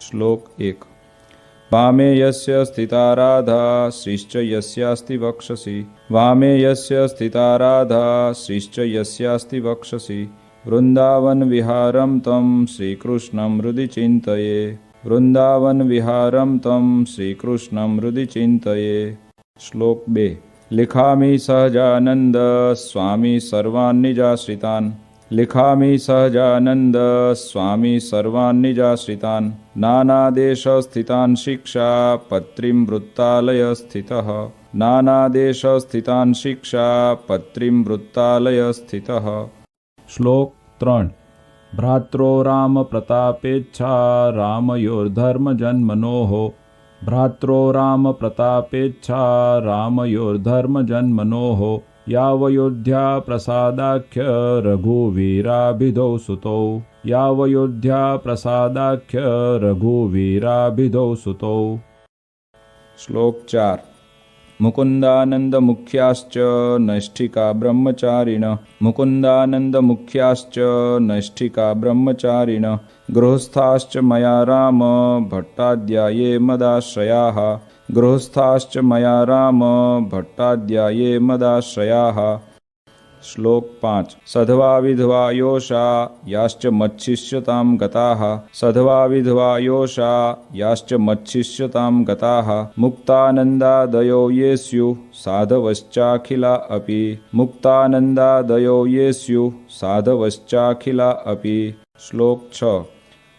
श्लोक 1। वामे यस्य स्थिता राधा श्रीश्च यस्यास्ति वक्षसि। वामे यस्य स्थिता राधा श्रीश्च यस्यास्ति वक्षसि। वृंदावन विहारं तं श्रीकृष्णं हृदि चिन्तये। वृंदावन विहारं तं श्रीकृष्णं हृदि चिन्तये। श्लोक 2। लिखामि सहजानंद स्वामी सर्वान् निजाश्रितान्। लिखामि सहजानंद स्वामी सर्वान् निजाश्रितान्। नानादेशस्थितान् शिक्षा पत्रीं वृत्तालय स्थितः। नानादेशस्थितान् शिक्षा पत्रीं वृत्तालय स्थितः। श्लोक 3। भ्रात्रो राम प्रतापेच्छा रामयोर्धर्म जन्मनोः। भ्रात्रो राम प्रतापेच्छा रामयोर्धर्म जन्मनोः। यावयोध्या प्रसादाख्य रघुवीराभिधौ सुतौ। यावयोध्या प्रसादाख्य रघुवीराभिधौ सुतौ। श्लोक 4। मुकुंदानंद मुख्याश्च नैष्ठिका ब्रह्मचारिण। मुकुंदानंद मुख्याश्च नैष्ठिका ब्रह्मचारिण। गृहस्थाश्च मया राम भट्टाध्याये मदाश्रयाः। गृहस्थाश्च मया राम भट्टाध्याये मदाश्रयाः। श्लोक 5। सधवा विधवा योषा याश्च मच्छिष्यतां गताः। सधवा विधवा योषा याश्च मच्छिष्यतां गताः। मुक्तानन्दादयो ये स्युः साधवश्चाखिला अपि। मुक्तानन्दादयो ये स्युः साधवश्चाखिला अपि। श्लोक 6।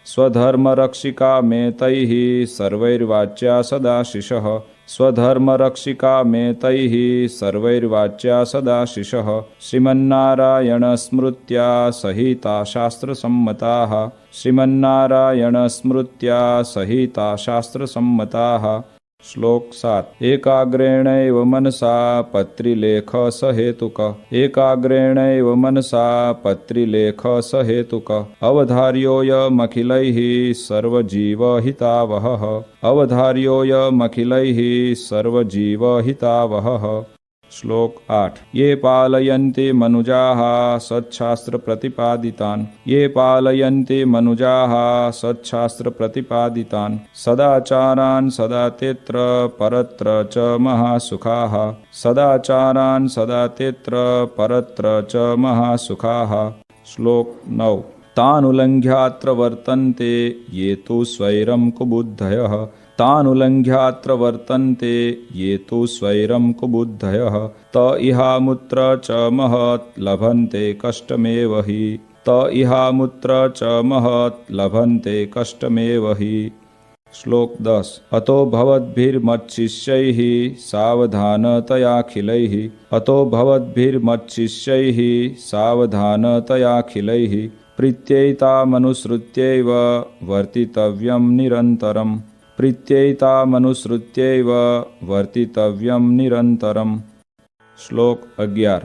स्वधर्मरक्षिका मे तैः सर्वैर्वाच्या सदाशिषः। स्वधर्मरक्षिका मे तैः सर्वैर्वाच्या सदाशिषः। श्रीमन्नारायणस्मृत्या सहिता शास्त्रसम्मताः। श्रीमन्नारायणस्मृत्या सहिता शास्त्रसम्मताः। श्लोक 7। एकाग्रेणैव मनसा पत्रिलेख सहेतुक। एकाग्रेणैव मनसा पत्रिलेख सहेतुक। अवधार्योऽयमखिलैः सर्वजीवहितावहः। अवधार्योऽयमखिलैः सर्वजीवहितावहः। श्लोक 8। ये पालयन्ति मनुजाः सच्छास्त्र प्रतिपादितान्। ये पालयन्ति मनुजाः सच्छास्त्र प्रतिपादितान्। सदाचारान् सदा तेत्र परत्र च महासुखाः। सदाचारान् सदा तेत्र परत्र च महासुखाः। श्लोक 9। तानुलङ्घ्यात्र वर्तन्ते ये तु स्वैरं कुबुद्धयः। तानुलङ्घ्यात्र वर्तन्ते ये तु स्वैरं कुबुद्धयः। त इहामुत्र च महत् लभन्ते कष्टमेव हि। त इहामुत्र च महत् लभन्ते कष्टमेव हि। श्लोक 10। अतो भवद्भिर्मच्छिष्यैः सावधानतयाखिलैः। अतो भवद्भिर्मच्छिष्यैः सावधानतयाखिलैः। प्रीत्यैतामनुसृत्यैव वर्तितव्यं निरन्तरम्। प्रीत्यैतामनुसृत्यैव वर्तितव्यं निरन्तरम्। श्लोक 11।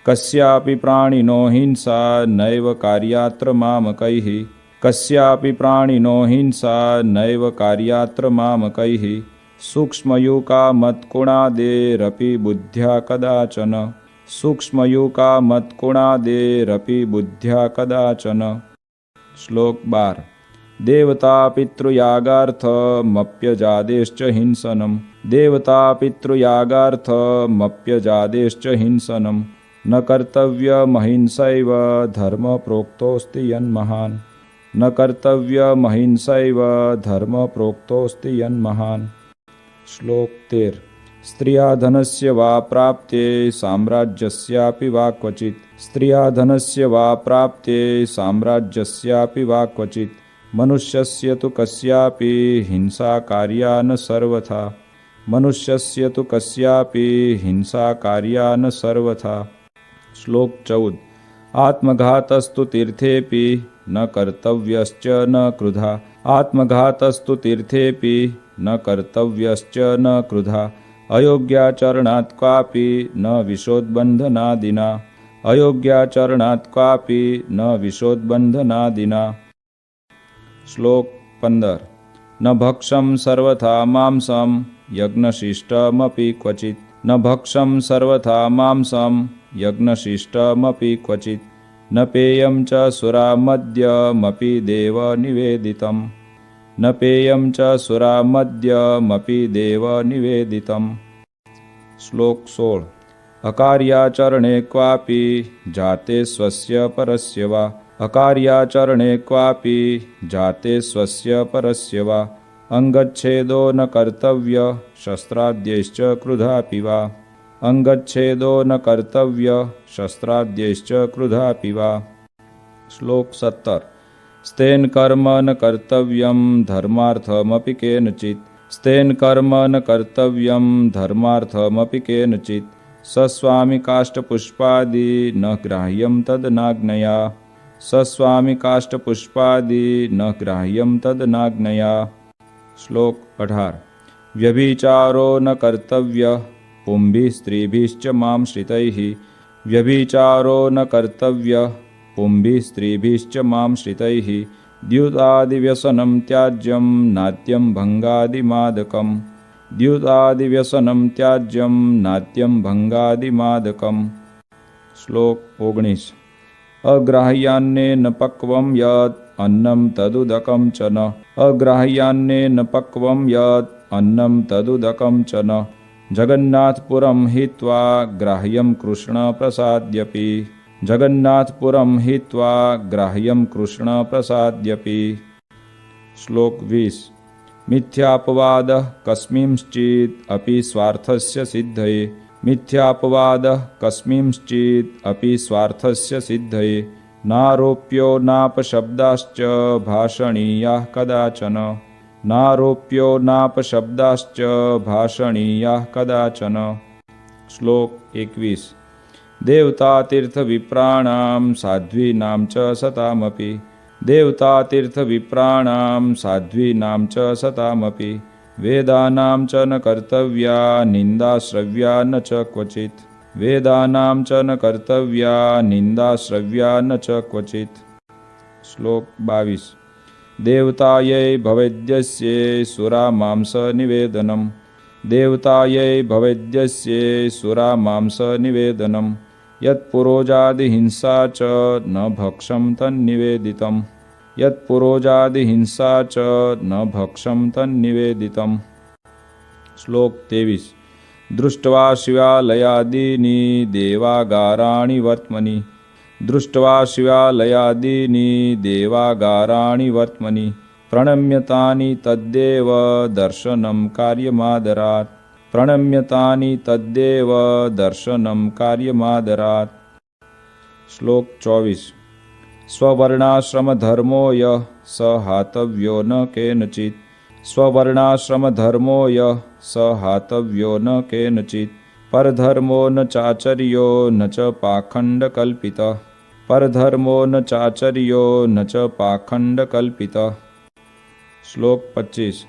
कस्यापि प्राणिनो हिंसा नैव कार्यात्र मामकैः। कस्यापि प्राणिनो हिंसा नैव कार्यात्र मामकैः। सूक्ष्मयूका मत्कुणादेरपि बुद्ध्या कदाचन। सूक्ष्मयूका मत्कुणादेरपि बुद्ध्या कदाचन। श्लोक 12। देवता पितृयागार्थमप्यजादेश्च हिंसनम्। देवता पितृयागार्थमप्यजादेश्च हिंसनम्। न कर्तव्यमहिंसैव धर्म प्रोक्तोऽस्ति यन्महान्। न कर्तव्यमहिंसैव धर्म प्रोक्तोऽस्ति यन्महान्। श्लोक 13। स्त्रिया धनस्य वा प्राप्ते साम्राज्यस्यापि वा क्वचित्। स्त्रिया धनस्य वा प्राप्ते साम्राज्यस्यापि वा क्वचित्। मनुष्यस्य तु कस्यापि हिंसा कार्या न सर्वथा। मनुष्यस्य तु कस्यापि हिंसा कार्या न सर्वथा। श्लोक 14। आत्मघातस्तु तीर्थेऽपि न कर्तव्यश्च न क्रुधा। आत्मघातस्तु तीर्थेऽपि न कर्तव्यश्च न क्रुधा। अयोग्याचरणात् क्वापि न विशोद्बन्धनादिना। अयोग्याचरणात् क्वापि न विशोद्बन्धनादिना। श्लोक 15। न भक्षं सर्वथा मांसं यज्ञशिष्टमपि क्वचित्। न भक्षं सर्वथा मांसं यज्ञशिष्टमपि क्वचित्। न पेयं च सुरामद्यमपि देव निवेदितम्। न पेयं च सुरामद्यमपि देवनिवेदितम्। श्लोक 16। अकार्याचरणे क्वापि जाते स्वस्य परस्य वा अकार्याचरणे क्वापि जाते स्वस्य परस्य वा अंगच्छेदो न कर्तव्य शस्त्राद्यैश्च क्रुधापि वा अंगच्छेदो न कर्तव्य शस्त्राद्यैश्च क्रुधापि वा। श्लोक 17। स्तेन कर्म न कर्तव्यं धर्मार्थमपि केनचित् स्तेन कर्म न कर्तव्यं धर्मार्थमपि केनचित् सस्वामि काष्ठपुष्पादि न ग्राह्यं तदनाज्ञया सस्वामि काष्ठपुष्पादि न ग्राह्यं तदनाज्ञया। श्लोक 18। व्यभिचारो न कर्तव्य पुंभिः स्त्रीभिश्च मां श्रितैः व्यभिचारो न कर्तव्य पुंभिः स्त्रीभिश्च मां श्रितैः द्युतादिव्यसनं त्याज्यं नात्यं भंगादिमादकम् द्युतादिव्यसनं त्याज्यं नात्यं भंगादिमादकम्। श्लोक 19। अग्राह्यान्नेन पक्वं यत् अन्नं तदुदकं च न अग्राह्यान्नेन पक्वं यत् अन्नं तदुदकं च न जगन्नाथपुरं हित्वा ग्राह्यं कृष्णप्रसाद्यपि जगन्नाथपुरं हित्वा ग्राह्यं कृष्णप्रसाद्यपि। श्लोक 20। मिथ्यापवादः कस्मिंश्चित् अपि स्वार्थस्य सिद्धये मिथ्यापवादः कस्मिंश्चित् अपि स्वार्थस्य सिद्धये नारोप्यो नापशब्दाश्च भाषणीयाः कदाचन नारोप्यो नापशब्दाश्च भाषणीयाः कदाचन। श्लोक 21। देवतातीर्थविप्राणां साध्वीनां च सतामपि देवतातीर्थविप्राणां साध्वीनां च सतामपि वेदानां च न कर्तव्या निन्दाश्रव्या न च क्वचित् वेदानां च न कर्तव्या निन्दाश्रव्या न च क्वचित्। श्लोक 22। देवतायै भवेद्यस्ये सुरामांसनिवेदनम् देवतायै भवेद्यस्ये सुरामांसनिवेदनम् यत्पुरोजादिहिंसा च न भक्षं तन्निवेदितम् यत्पुरोजादिहिंसा च न भक्षं तन्निवेदितम्। श्लोक 23। दृष्ट्वा शिवालयादीनि देवागाराणि वर्त्मनि दृष्ट्वा शिवालयादीनि देवागाराणि वर्त्मनि प्रणम्यतानि तद्देव दर्शनं कार्यमादरात् प्रणम्यतानि तद्देव दर्शनं कार्यमादरात्। श्लोक 24। स्ववर्णाश्रमधर्मो यः स हातव्यो न केनचित् स्ववर्णाश्रमधर्मो यः स हातव्यो न केनचित् परधर्मो न चाचर्यो न च पाखण्डकल्पितः परधर्मो न चाचर्यो न च पाखण्डकल्पितः। श्लोक 25।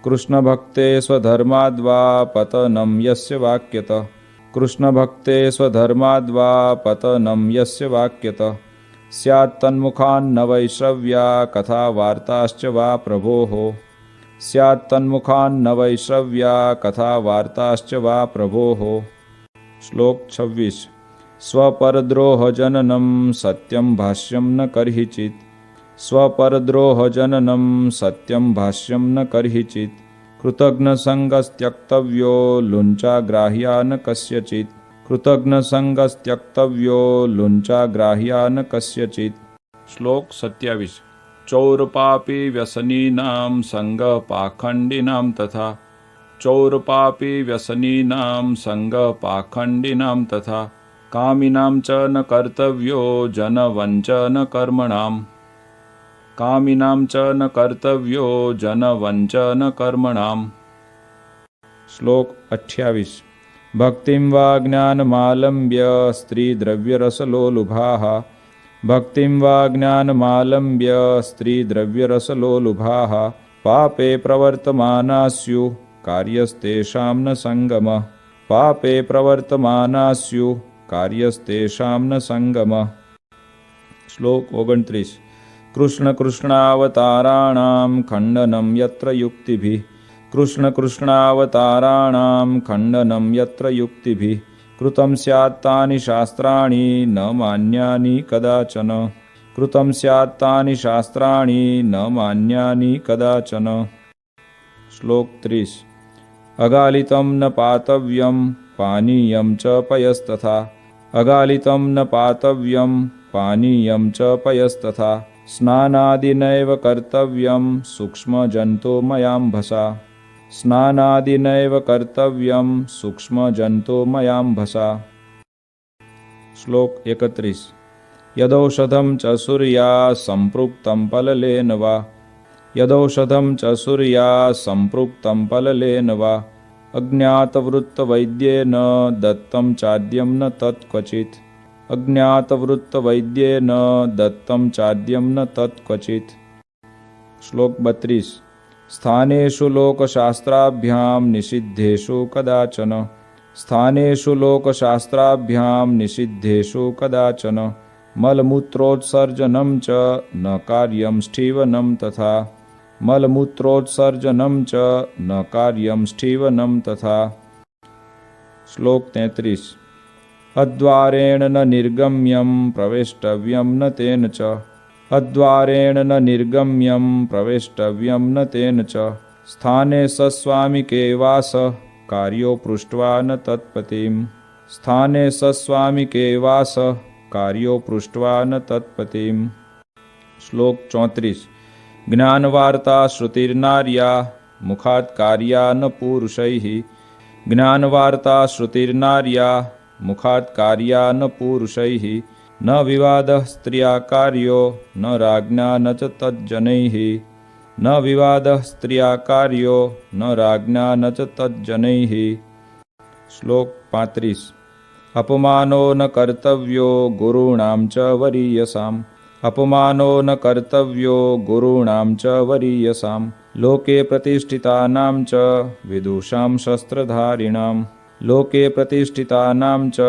कृष्णभक्ते स्वधर्माद्वा पतनं यस्य वाक्यतः कृष्णभक्ते स्वधर्माद्वा पतनं यस्य वाक्यतः स्यात् तन्मुखान्न वैश्रव्या कथा वार्ताश्च वा प्रभोः स्यात् तन्मुखान्न वैश्रव्या कथा वार्ताश्च वा प्रभोः। श्लोक 26। स्वपरद्रोहजननं सत्यं भाष्यं न कर्हिचित् स्वपरद्रोहजननं सत्यं भाष्यं न कर्हिचित् कृतघ्नसङ्गस्त्यक्तव्यो लुञ्चाग्राह्या न कस्यचित् कृतघ्नसङ्गस्त्यक्तव्यो लुञ्चाग्राह्या न कस्यचित्। श्लोक 27। चौरपापी व्यसनीनां संगपाखण्डिनां तथा चौरपापी व्यसनीनां संगपाखण्डिनां तथा कामिनां च न कर्तव्यो जनवञ्चन कर्मणाम् कामिनां च न कर्तव्यो जनवञ्चन कर्मणाम्। श्लोक 28। भक्तिं वा ज्ञानमालम्ब्य स्त्रीद्रव्यरसलोलुभाः भक्तिं वा ज्ञानमालम्ब्य स्त्रीद्रव्यरसलोलुभाः पापे प्रवर्तमाना स्युः कार्यस्तेषां न सङ्गमः पापे प्रवर्तमाना स्युः कार्यस्तेषां न सङ्गमः। श्लोक 29। कृष्ण कृष्णावताराणां खण्डनं यत्र युक्तिभिः कृष्ण कृष्णावताराणां खण्डनं यत्र युक्तिभिः कृतं स्यात् तानि शास्त्राणि न मान्यानि कदाचन कृतं स्यात् तानि शास्त्राणि न मान्यानि कदाचन। श्लोक 30। अगालितं न पातव्यं पानीयं च पयस्तथा। अगालितं न पातव्यं पानीयं च पयस्तथा। स्नानादिनैव कर्तव्यं सूक्ष्मजन्तुमयाम्भसा। स्नानादिनैव कर्तव्यं सूक्ष्मजन्तुमयाम्भसा। श्लोक 31। यदौषधं च सूर्या सम्पृक्तं पललेन वा। यदौषधं च सूर्या सम्पृक्तं पललेन वा। अज्ञातवृत्तवैद्येन दत्तं चाद्यं न तत्क्वचित्। अज्ञातवृत्तवैद्येन दत्तं चाद्यं न तत्क्वचित्। श्लोक 32। स्थानेषु लोकशास्त्राभ्यां निषिद्धेषु कदाचन। स्थानेषु लोकशास्त्राभ्यां निषिद्धेषु कदाचन। मलमूत्रोत्सर्जनं च न कार्यं स्ठीवनं तथा। मलमूत्रोत्सर्जनं च न कार्यं स्ठीवनं तथा। श्लोक 33। अद्वारेण न निर्गम्यं प्रवेष्टव्यं न तेन च। अद्वारेण न निर्गम्यं प्रवेष्टव्यं न तेन च। स्थाने सस्वामिके वास कार्यो पृष्ट्वा न तत्पतिम्। स्थाने सस्वामिके वास कार्यो पृष्ट्वा न तत्पतिम्। श्लोक 34। ज्ञानवार्ता श्रुतिर्नार्या मुखात् कार्या न पुरुषैः। ज्ञानवार्ता श्रुतिर्नार्या मुखात् कार्या न पुरुषैः। न विवादः स्त्रिया कार्यो न राज्ञा न च तज्जनैः। न विवादः स्त्रिया कार्यो न राज्ञा न च तज्जनैः। श्लोक 35। अपमानो न कर्तव्यो गुरूणां च वरीयसाम्। अपमानो न कर्तव्यो गुरूणां च वरीयसां। लोके प्रतिष्ठितानां च विदुषां शस्त्रधारिणां। लोके प्रतिष्ठितानां च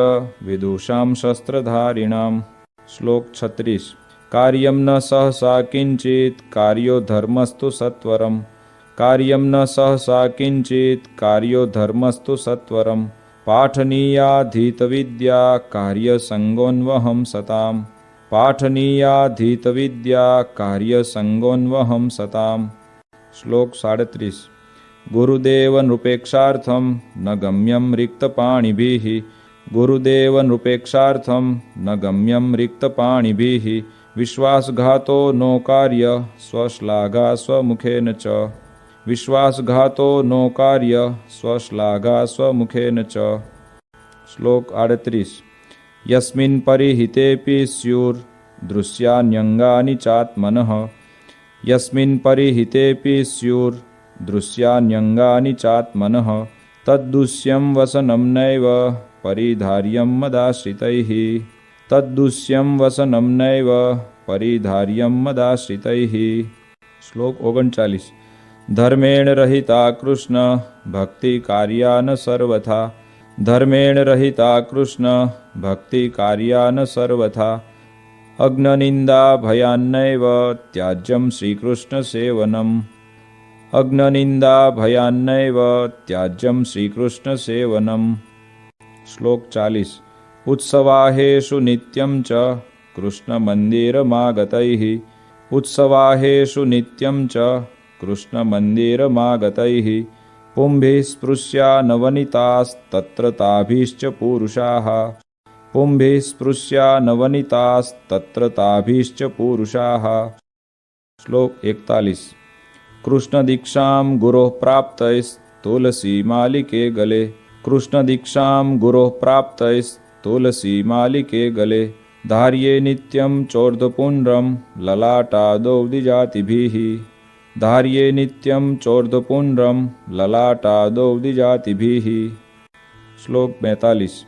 विदुषां शस्त्रधारिणां। श्लोक 36। कार्यं न सहसा किंचित् कार्यो धर्मस्तु सत्वरम्। कार्यं न सहसा किंचित् कार्यो धर्मस्तु सत्वरम्। पाठनीयाधीतविद्या कार्यसङ्गोन्वहं सताम्। पाठनीयाधीतविद्या कार्यसङ्गोन्वहं सताम्। श्लोक 37। गुरुदेव नृपेक्षार्थं न गम्यं रिक्तपाणिभिः। गुरुदेव नृपेक्षार्थं न गम्यं रिक्तपाणिभिः। विश्वासघातो नो कार्य स्वश्लाघा स्वमुखेन च। विश्वासघातो नो कार्य स्वश्लाघा स्वमुखेन च। श्लोक 38। यस्मिन् परिहितेऽपि स्युर्दृश्यान्यङ्गानि चात्मनः। यस्मिन् परिहितेऽपि स्युर्दृश्यान्यङ्गानि चात्मनः। तद्दुष्यं वसनं नैव परिधार्यं मदाश्रितैः। तद्दुष्यं वसनं नैव परिधार्यं मदाश्रितैः। श्लोक 39। धर्मेण रहिता कृष्ण भक्ति कार्या न सर्वथा। धर्मेण रहिता कृष्ण भक्ति कार्या न सर्वथा। अग्ननिंदा भयान्नैव त्याज्यं श्रीकृष्ण सेवनम्। अग्ननिंदा भयान्नैव त्याज्यं श्रीकृष्ण सेवनम्। श्लोक 40। उत्सवाहेषु नित्यं च कृष्णमन्दिरमागतैः। उत्सवाहेषु नित्यं च कृष्णमन्दिरमागतैः। पुंभिः स्पृश्या नवनीतास्तत्र ताभिश्च पुरुषाः। पुंभिः स्पृश्या नवनीतास्तत्र ताभिश्च पुरुषाः। श्लोक 41। कृष्णदीक्षां गुरोः प्राप्तैस्तुलसीमालिके गले। कृष्णदीक्षां गुरोः प्राप्तैस्तुलसीमालिके गले। धार्ये नित्यं चोर्ध्वपुण्ड्रं ललाटादौ द्विजातिभिः। धार्ये नित्यं चोर्ध्वपुण्ड्रं ललाटादौ द्विजातिभिः। श्लोक 42।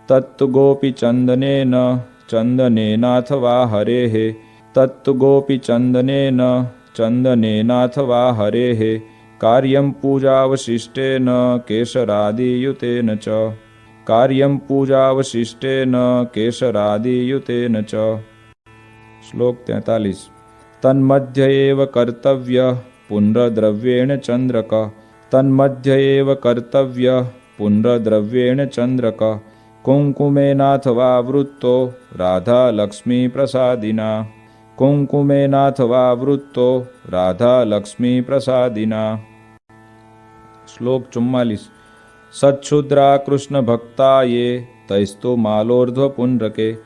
तत्तु गोपीचन्दनेन चन्दनेनाथवा हरेः। तत्तु गोपीचन्दनेन चन्दनेनाथवा हरेः। कार्यं पूजावशिष्टेन केशरादियुतेन च। कार्यं पूजावशिष्टेन केशरादियुतेन च। श्लोक 43। तन्मध्य एव कर्तव्यः पुण्ड्रद्रव्येण चन्द्रक। तन्मध्य एव कर्तव्यः पुण्ड्रद्रव्येण चन्द्रक। कुङ्कुमेनाथवा वृत्तो राधा लक्ष्मी प्रसादिना। कुङ्कुमेनाथवा वृत्तो राधा लक्ष्मी प्रसादिना। श्लोक 44। सच्छुद्रा कृष्ण भक्ता ये तैस्तु मालोर्ध्व पुण्ड्रके।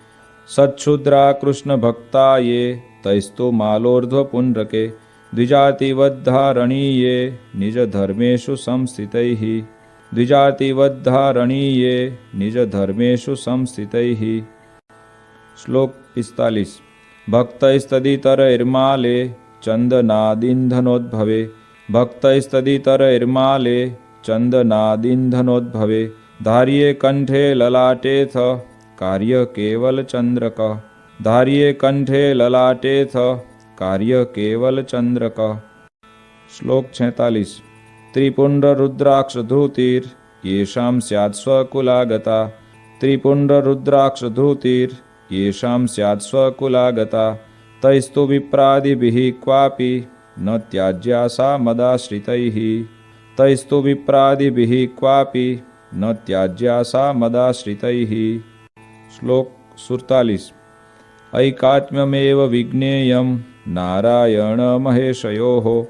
सच्छुद्रा कृष्ण भक्ता ये तैस्तु मालोर्ध्व पुण्ड्रके। द्विजातिवद्धारणीये निज धर्मेषु संस्थितैः। द्विजातिवद्धारणीये निज धर्मेषु संस्थितैः। श्लोक 45। भक्तैस्तदितरैर्माले चन्दनादिन्धनोद्भवे। भक्तैस्तदितरैर्माले चन्दनादिन्धनोद्भवे। धार्ये कंठे ललाटेथ कार्य केवल चंद्रक। धार्ये कंठे ललाटेथ कार्य केवल चंद्रक। श्लोक 46। त्रिपुंड्र रुद्राक्ष धृतिर येषां स्यात् स्वकुलागता। त्रिपुंड्र रुद्राक्ष धृतिर येषां स्यात् स्वकुलागता। तैस्तु विप्रादिभिः क्वापि न त्याज्या सा मदाश्रितैः। तैस्तु विप्रादिभिः क्वापि न त्याज्या सा मदाश्रितैः। श्लोक 47। ऐकात्म्यमेव विज्ञेयं नारायण महेशयोः।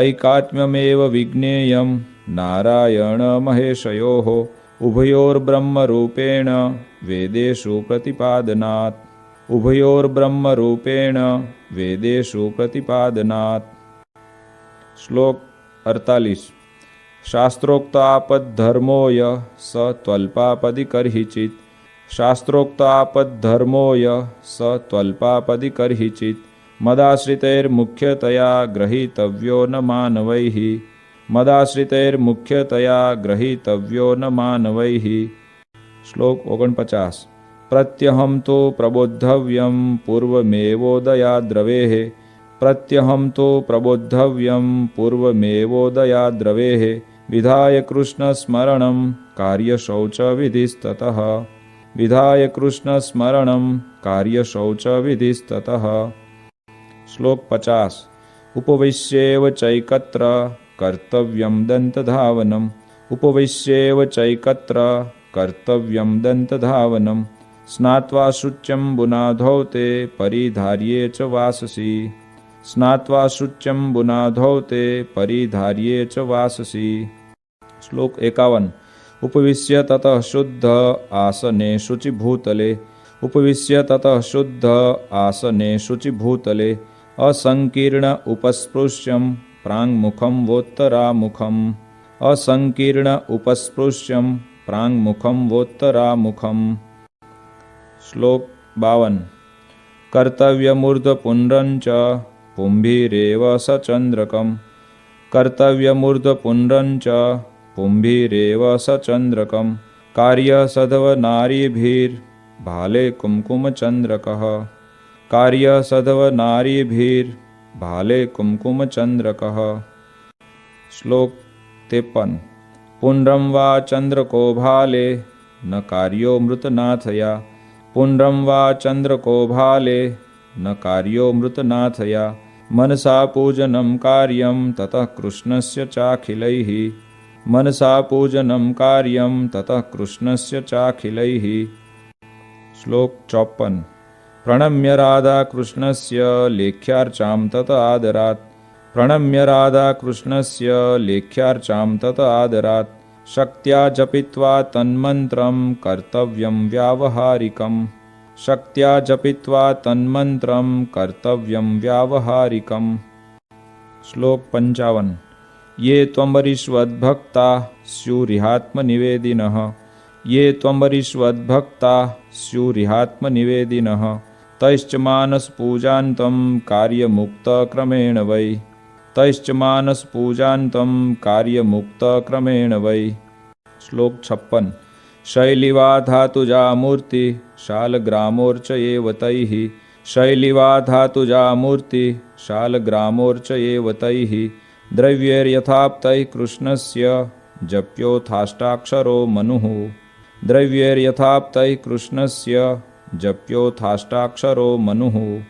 ऐकात्म्यमेव विज्ञेयं नारायण महेशयोः। उभयोर्ब्रह्मरूपेण वेदेषु प्रतिपादनात्। उभयोर्ब्रह्मरूपेण वेदेषु प्रतिपादनात्। श्लोक 48। शास्त्रोक्तापद्धर्मो यः स त्वल्पापदिकर्हिचित्। शास्त्रोक्तापद्धर्मो यः स त्वल्पापदिकर्हिचित्। मदाश्रितैर्मुख्यतया ग्रहीतव्यो न मानवैः। मदाश्रितैर्मुख्यतया ग्रहीतव्यो न मानवैः। श्लोक 49। प्रत्यहं तो प्रबोद्धव्यं पूर्वमेवोदयाद्रवेः। प्रत्यहं तो प्रबोद्धव्यं पूर्वमेवोदयाद्रवेः। विधाय कृष्णस्मरणं कार्यशौचविधिस्ततः। विधाय कृष्णस्मरणं कार्यशौचविधिस्ततः। श्लोक 50। उपविश्येव चैकत्र कर्तव्यं दन्तधावनम्। उपविश्येव चैकत्र कर्तव्यं दन्तधावनम्। स्नात्वा शुच्यम्बुनाधौ ते परिधार्ये च वाससि। स्नात्वा शुच्यम्बुनाधौ ते परिधार्ये च वाससि। श्लोक 51। उपविश्य ततः शुद्ध आसने शुचिभूतले। उपविश्य ततः शुद्ध आसने शुचिभूतले। असंकीर्ण उपस्पृश्यं प्राङ्मुखं वोत्तरामुखम्। असंकीर्ण उपस्पृश्यं प्राङ्मुखं वोत्तरामुखम्। श्लोक 52। कर्तव्यमूर्ध्वपुण्ड्रं च पुंभिरेव सचन्द्रकम्। कर्तव्यमूर्ध्वपुण्ड्रं च पुंभिरेव सचन्द्रकम्। कार्यसधवनारीभिर्भाले कुङ्कुमचन्द्रकः। कार्यसधवनारीभिर्भाले कुङ्कुमचन्द्रकः। श्लोक 53। पुण्ड्रं वा चन्द्रको भाले न कार्यो मृतनाथया। पुण्ड्रं वा चन्द्रको भाले न कार्यो मृतनाथया। मनसा पूजनं कार्यं ततः कृष्णस्य चाखिलैः। मनसा पूजनं कार्यं ततः कृष्णस्य चाखिलैः। श्लोक 54। प्रणम्य राधा कृष्णस्य लेख्यार्चां तत आदरात्। प्रणम्य राधा कृष्णस्य लेख्यार्चां तत आदरात्। शक्त्या जपित्वा तन्मन्त्रं कर्तव्यं व्यावहारिकम्। शक्त्या जपित्वा तन्मन्त्रं कर्तव्यं व्यावहारिकम्। श्लोक 55। ये त्वम्बरीष्वद्भक्ता स्युरिहात्मनिवेदिनः। ये त्वम्बरीष्वद्भक्ता स्युरिहात्मनिवेदिनः। तैश्च मानसपूजान्तं कार्यमुक्तक्रमेण वै। तैश्च मानसपूजान्तं कार्यमुक्तक्रमेण वै। श्लोक 56। शैलिवा धातुजा मूर्ति शालग्रामोर्चयेव तैः। शैलिवा धातुजा मूर्ति शालग्रामोर्चयेव तैः। द्रव्यैर्यथाप्तैः कृष्णस्य जप्योथाष्टाक्षरो मनुः। द्रव्यैर्यथाप्तैः कृष्णस्य जप्योथाष्टाक्षरो मनुः।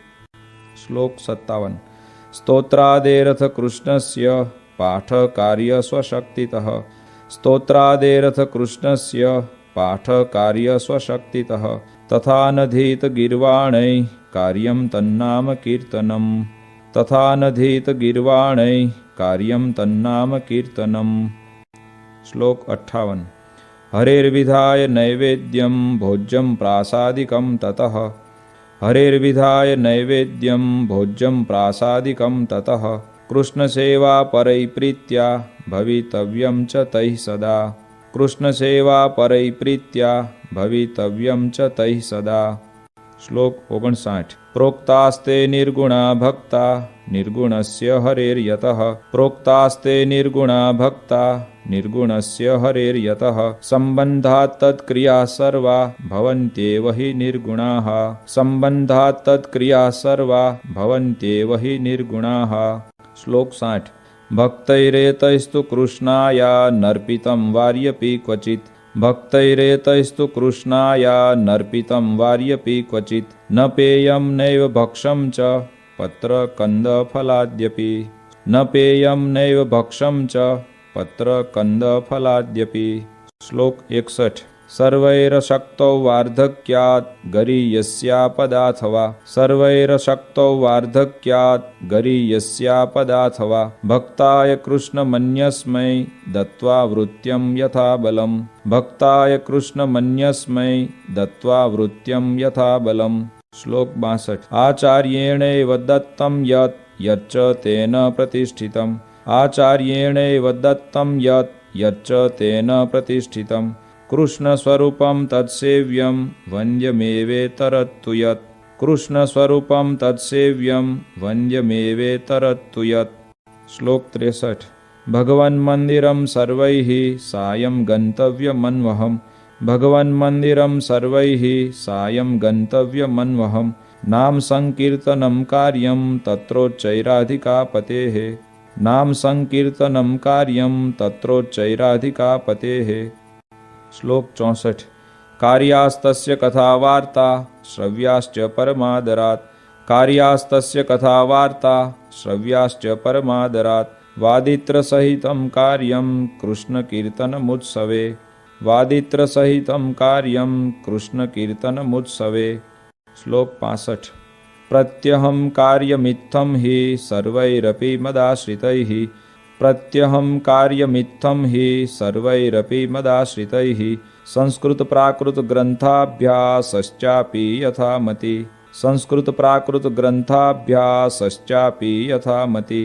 श्लोक 57। स्तोत्रादेरथ कृष्णस्य पाठकार्य स्वशक्तितः। स्तोत्रादेरथ कृष्णस्य पाठकार्य स्वशक्तितः। तथा नधीत गिर्वाणैः कार्यं तन्नाम कीर्तनम् तथा नधीत गीर्वाणैः कार्यं तन्नाम कीर्तनम्। श्लोक 58। हरेर्विधाय नैवेद्यं भोज्यं प्रासादिकं ततः हरेर्विधाय नैवेद्यं भोज्यं प्रासादिकं ततः कृष्णसेवा परैप्रीत्या भवितव्यं च तैः सदा कृष्णसेवा परैप्रीत्या भवितव्यं च तैः सदा। श्लोक 59। प्रोक्तास्ते निर्गुणा भक्ता निर्गुणस्य हरेर्यतः प्रोक्तास्ते निर्गुणा भक्ता निर्गुणस्य हरेर्यतः सम्बन्धात् तत्क्रियाः सर्वा भवन्त्येव हि निर्गुणाः सम्बन्धात् तत्क्रियाः सर्वा भवन्त्येव हि निर्गुणाः। श्लोक 60। भक्तैरेतैस्तु कृष्णाया नर्पितं वार्यपि क्वचित् भक्तैरेतैस्तु कृष्णाया नर्पितं वार्यपि क्वचित् न पेयं नैव भक्षं च पत्रकन्दफलाद्यपि न पेयं नैव भक्षं च पत्रकन्दफलाद्यपि। श्लोक 61। सर्वैरशक्तौ वार्धक्यात् गरीयस्यापदाथवा सर्वैरशक्तौ वार्धक्यात् गरीयस्यापदाथवा भक्ताय कृष्णमन्यस्मै दत्त्वा वृत्यं यथा बलम् भक्ताय कृष्णमन्यस्मै दत्त्वा वृत्यं यथा बलम्। श्लोक 62। आचार्येणैव दत्तं यत् यच्च तेन प्रतिष्ठितम् आचार्येणैव दत्तं यत् यच्च तेन प्रतिष्ठितम् कृष्णस्वरूपं तत्सेव्यं वन्द्यमेवेतरत्तु यत् कृष्णस्वरूपं तत्सेव्यं वन्द्यमेवेतरत्तु यत्। श्लोक 63। भगवन्मन्दिरं सर्वैः सायं गन्तव्यमन्वहम् भगवन्मन्दिरं सर्वैः सायं गन्तव्यमन्वहम् नाम संकीर्तनं कार्यं तत्रोच्चैराधिकापतेः नाम संकीर्तनं कार्यं तत्रोच्चैराधिकापतेः। श्लोक 64। कार्यास्तस्य कथावार्ता श्रव्याश्च परमादरात् कार्यास्तस्य कथावार्ता श्रव्याश्च परमादरात् वादित्रसहितं कार्यं कृष्णकीर्तनमुत्सवे वादित्रसहितं कार्यं कृष्णकीर्तनमुत्सवे। श्लोक 65। प्रत्यहं कार्यमित्थं हि सर्वैरपि मदाश्रितैः प्रत्यहं कार्यमित्थं हि सर्वैरपि मदाश्रितैः संस्कृतप्राकृतग्रन्थाभ्यासश्चापि यथामति संस्कृतप्राकृतग्रन्थाभ्यासश्चापि यथामति।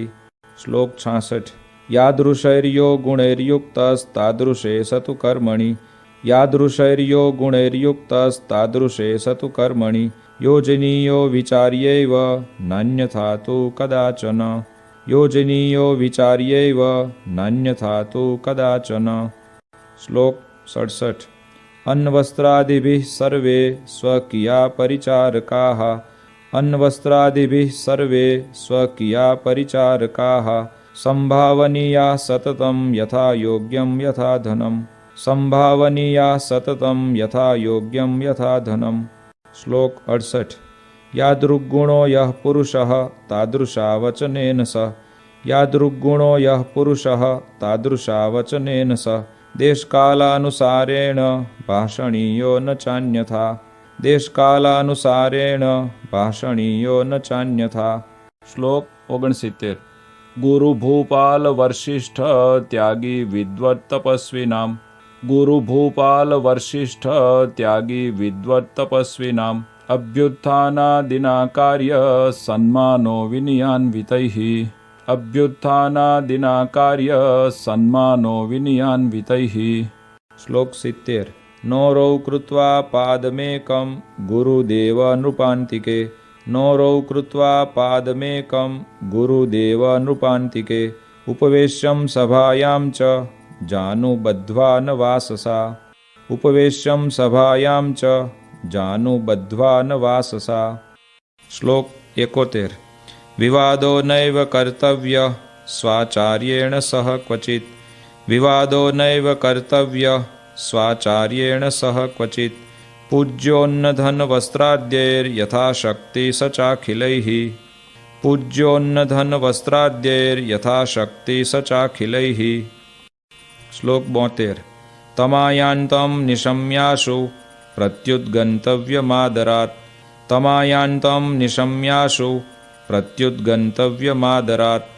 श्लोक 66। यादृशैर्यो गुणैर्युक्तस्तादृशे स तु कर्मणि यादृशैर्यो गुणैर्युक्तस्तादृशे स तु कर्मणि योजनीयो विचार्यैव नान्यथा तु कदाचन योजनीयो विचार्यैव नान्यथा तु कदाचन। श्लोक 67। अन्नवस्त्रादिभिः सर्वे स्वकीया परिचारकाः अन्नवस्त्रादिभिः सर्वे स्वकीया परिचारकाः संभावनीया सततं यथा योग्यं यथा धनं संभावनीया सततं यथा योग्यं यथा धनं। श्लोक 68। यादृग्गुणो यः पुरुषः तादृशा वचनेन स यादृग्गुणो यः पुरुषः तादृशा वचनेन स देशकालानुसारेण भाषणीयो न चान्यथा देशकालानुसारेण भाषणीयो न चान्यथा। श्लोक 69। गुरुभूपाल वशिष्ठ त्यागी विद्वत् तपस्विनाम् गुरुभूपाल वशिष्ठ त्यागी विद्वत् तपस्विनाम् अभ्युत्थानादिना कार्य सन्मानो विनयान्वितैः अभ्युत्थानादिना कार्य सन्मानो विनयान्वितैः। श्लोक 70। नोरौ कृत्वा पादमेकं गुरुदेव नृपान्तिके नोरौ कृत्वा पादमेकं गुरुदेव नृपान्तिके उपवेश्यं सभायां च जानुबद्ध्वा न वाससा उपवेश्यं सभायां च जानुबद्ध्वा न वाससा। श्लोक 71। विवादो नैव कर्तव्यः स्वाचार्येण सह क्वचित् विवादो नैव कर्तव्यः स्वाचार्येण सह क्वचित् पूज्योन्नधनवस्त्राद्यैर्यथाशक्ति स चाखिलैः पूज्योन्नधनवस्त्राद्यैर्यथाशक्ति स चाखिलैः। श्लोक 72। तमायान्तं निशम्याशु प्रत्युद्गन्तव्यमादरात् तमायान्तं निशम्याशु प्रत्युद्गन्तव्यमादरात्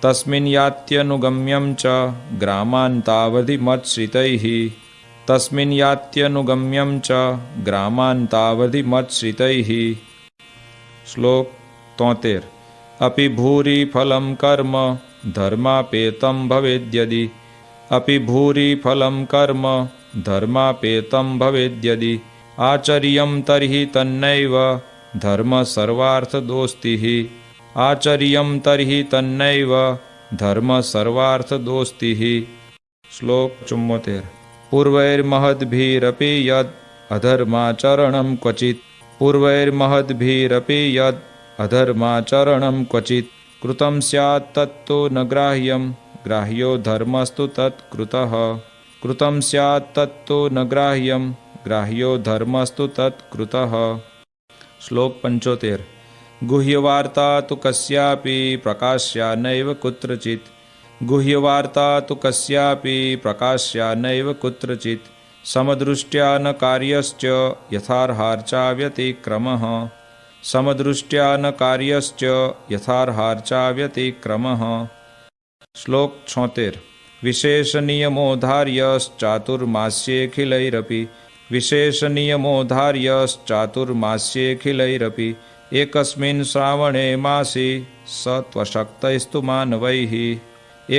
तस्मिन् यात्यनुगम्यं च ग्रामान्तावधिमत्श्रितैः तस्मिन् यात्यनुगम्यं च ग्रामान्तावधिमत्श्रितैः। श्लोक 73। अपि भूरि फलं कर्म धर्मापेतं भवेद्यदि अपि भूरि फलं कर्म धर्मापेतं भवेद्यदि आचर्यं तर्हि तन्नैव धर्म सर्वार्थदोस्तिः आचर्यं तर्हि तन्नैव धर्म सर्वार्थदोस्तिः। श्लोक 74। पूर्वैर्महद्भिरपि यद् अधर्माचरणं क्वचित् पूर्वैर्महद्भिरपि यद् अधर्माचरणं क्वचित् कृतं स्यात् तत्तु न ग्राह्यं ग्राह्यो धर्मस्तु तत्कृतः कृतं स्यात् तत्तु न ग्राह्यं ग्राह्यो धर्मस्तु तत्कृतः। श्लोक 75। गुह्यवार्ता तु कस्यापि प्रकाश्या नैव कुत्रचित् गुह्यवार्ता तु कस्यापि प्रकाश्या नैव कुत्रचित् समदृष्ट्या न कार्यश्च यथार्हार्चा व्यतिक्रमः समदृष्ट्या न कार्यश्च यथार्हार्चा व्यतिक्रमः। श्लोक 76। विशेषनियमोधार्यश्चातुर्मास्येऽखिलैरपि विशेषनियमोधार्यश्चातुर्मास्येऽखिलैरपि एकस्मिन् श्रावणे मासि स त्वशक्तैस्तु मानवैः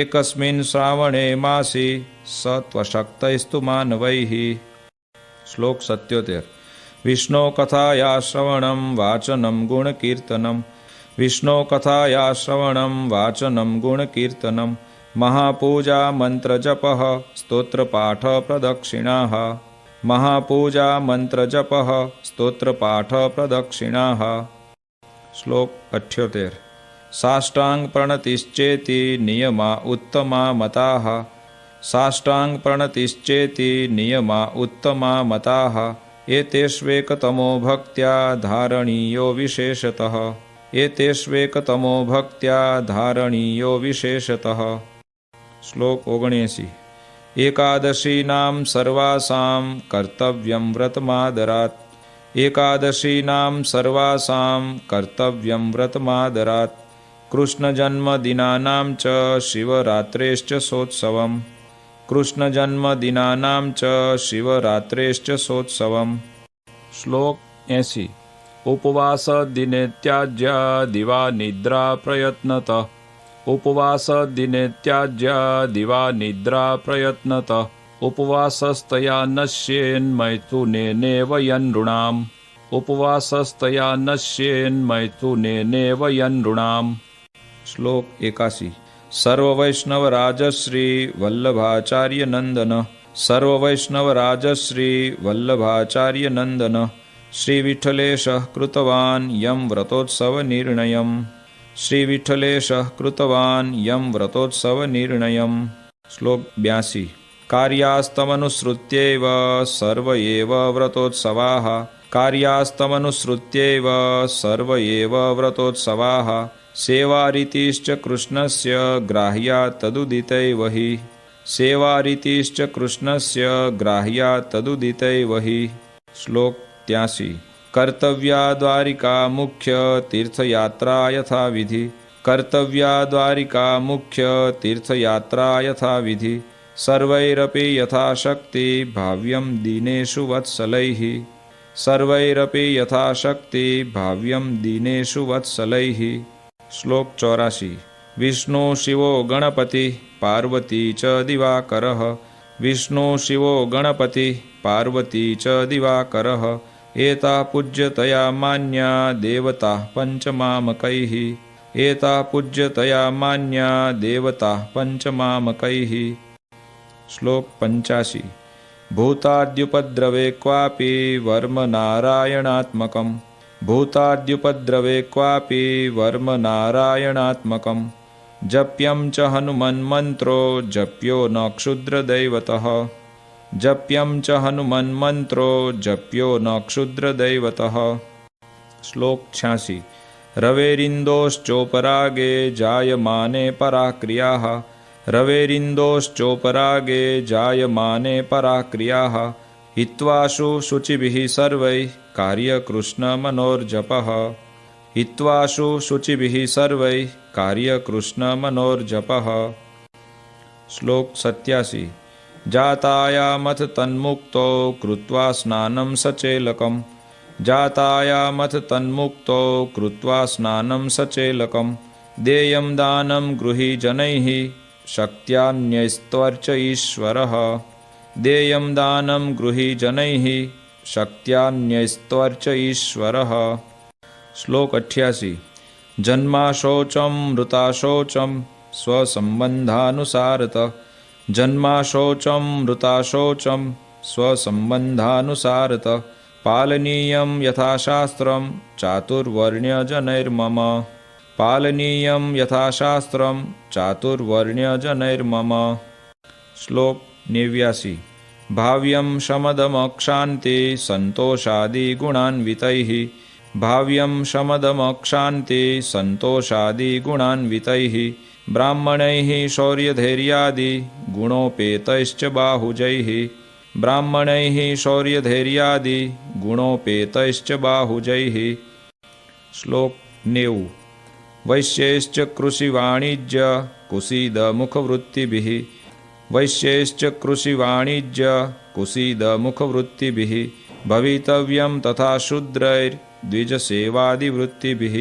एकस्मिन् श्रावणे मासि स त्वशक्तैस्तु मानवैः। श्लोक 77। विष्णो कथाया श्रवणं वाचनं गुणकीर्तनं विष्णो कथाया श्रवणं वाचनं गुणकीर्तनं महापूजा मंत्रजपः स्तोत्रपाठ प्रदक्षिणाः महापूजा मंत्रजपः स्तोत्रपाठ प्रदक्षिणाः। श्लोक 78। साष्टांग प्रणतिश्चेति नियमा उत्तमा मताः साष्टांग प्रणतिश्चेति नियमा उत्तमा मताः एतेष्वेकतमो भक्त्या धारणीयो विशेषतः एतेष्वेकतमो भक्त्या धारणीयो विशेषतः। श्लोक 79। एकादशीनां सर्वासां कर्तव्यं व्रतमादरात् एकादशीनां सर्वासां कर्तव्यं व्रतमादरात् कृष्णजन्मदिनानां च शिवरात्रेश्च सोत्सवम् कृष्णजन्मदिनानां च शिवरात्रेश्च सोत्सवम्। श्लोक 80। उपवास दिने त्याज्या दिवा निद्रा प्रयत्नतः उपवास दिने त्याज्या दिवा निद्रा प्रयत्नतः उपवासस्तया नश्येन्मैथुनेनेव यनृणाम् उपवासस्तया नश्येन्मैथुनेनेव यनृणाम्। श्लोक 81। सर्ववैष्णवराजश्री वल्लभाचार्य नंदन सर्ववैष्णवराजश्री वल्लभाचार्य नंदन श्रीविठ्ठलेशः कृतवान् यं व्रतोत्सवनिर्णयम् श्रीविठ्ठलेशः कृतवान् यं व्रतोत्सवनिर्णयम्। श्लोक 82। कार्यास्तमनुसृत्यैव सर्व एव व्रतोत्सवाः कार्यास्तमनुसृत्यैव सर्व एव व्रतोत्सवाः सेवारीतिश्च कृष्णस्य ग्राह्या तदुदितैव हि सेवारीतिश्च कृष्णस्य ग्राह्या तदुदितैव हि। श्लोक 83। कर्तव्या द्वारिका मुख्य तीर्थयात्रा यथा विधि कर्तव्या द्वारिका मुख्य तीर्थयात्रा यथा विधि सर्वैरपि यथाशक्ति भाव्यं दीनेषु वत्सलैः सर्वैरपि यथाशक्ति भाव्यं दीनेषु वत्सलैः। श्लोक 84। विष्णु शिवो गणपति पार्वती च दिवाकरः विष्णु शिवो गणपति पार्वती च दिवाकरः एता पूज्यतया मान्या देवता पंचमामकैः एता पूज्यतया मान्या देवता पंचमामकैः। श्लोक 85। भूताद्युपद्रवे क्वापि वर्म नारायणात्मकम् भूताद्युपद्रवे क्वापि वर्म नारायणात्मकम् जप्यं च हनुमन्मन्त्रो जप्यो न क्षुद्रदैवतः जप्यं च हनुमन्मन्त्रो जप्यो न क्षुद्रदैवतः। श्लोक 86। रवेरिन्दोश्चोपरागे जायमाने पराक्रियाः रवेरिन्दोश्चोपरागे जायमाने पराक्रियाः हित्वाशु शुचिभिः सर्वैः कार्यकृष्णमनोर्जपः हित्वाशु शुचिभिः सर्वैः कार्यकृष्णमनोर्जपः। श्लोक 87। जातायामथ तन्मुक्तो कृत्वा स्नानं सचेलकम् जातायामथ तन्मुक्तो कृत्वा स्नानं सचेलकम् देयं दानं गृही जनैः शक्त्यान्यस्त्वर्च ईश्वरः देयं दानं गृही जनैः शक्त्यान्यस्त्वर्च ईश्वरः। श्लोक 88। जन्माशोचं मृताशोचं स्वसंबंधानुसारतः जन्माशोचं मृताशोचं स्वसंबंधानुसारतः पालनीयं यथाशास्त्रं चातुर्वर्ण्यजनैर्मम पालनीयं यथाशास्त्रं चातुर्वर्ण्यजनैर्मम। श्लोक 89। भाव्यं शमदमक्षान्ति सन्तोषादिगुणान्वितैः भाव्यं शमदमक्षान्ति सन्तोषादिगुणान्वितैः ब्राह्मणैः शौर्यधैर्यादि गुणोपेतैश्च बाहुजैः ब्राह्मणैः शौर्यधैर्यादि गुणोपेतैश्च बाहुजैः। श्लोक 90। वैश्यैश्च कृषिवाणिज्य कुसीदमुखवृत्तिभिः वैश्यैश्च कृषिवाणिज्य कुसीदमुखवृत्तिभिः भवितव्यं तथा शूद्रैर्द्विजसेवादिवृत्तिभिः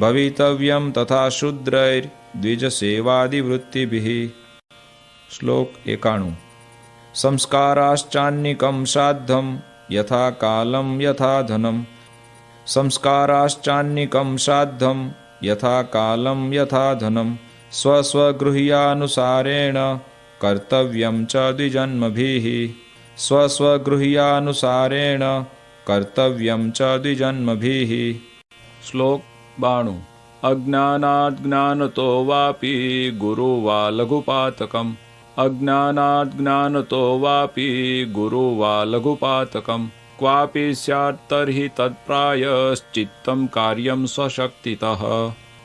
भवितव्यं तथा शूद्रैर्द्विजसेवादिवृत्तिभिः। श्लोक 91। संस्काराश्चान्निकं साद्धं यथा कालं यथा धनं संस्काराश्चान्निकं साद्धं यथा कालं यथा धनं स्वस्वगृह्यानुसारेण कर्तव्यं च द्विजन्मभिः स्वस्वगृह्यानुसारेण कर्तव्यं च द्विजन्मभिः। श्लोक 92। अज्ञानात् ज्ञानतो वापि गुरु वा लघुपातकम् अज्ञानात् ज्ञानतो वापि गुरु वा लघुपातकम् क्वापि स्यात् तर्हि तत्प्रायश्चित्तं कार्यं स्वशक्तितः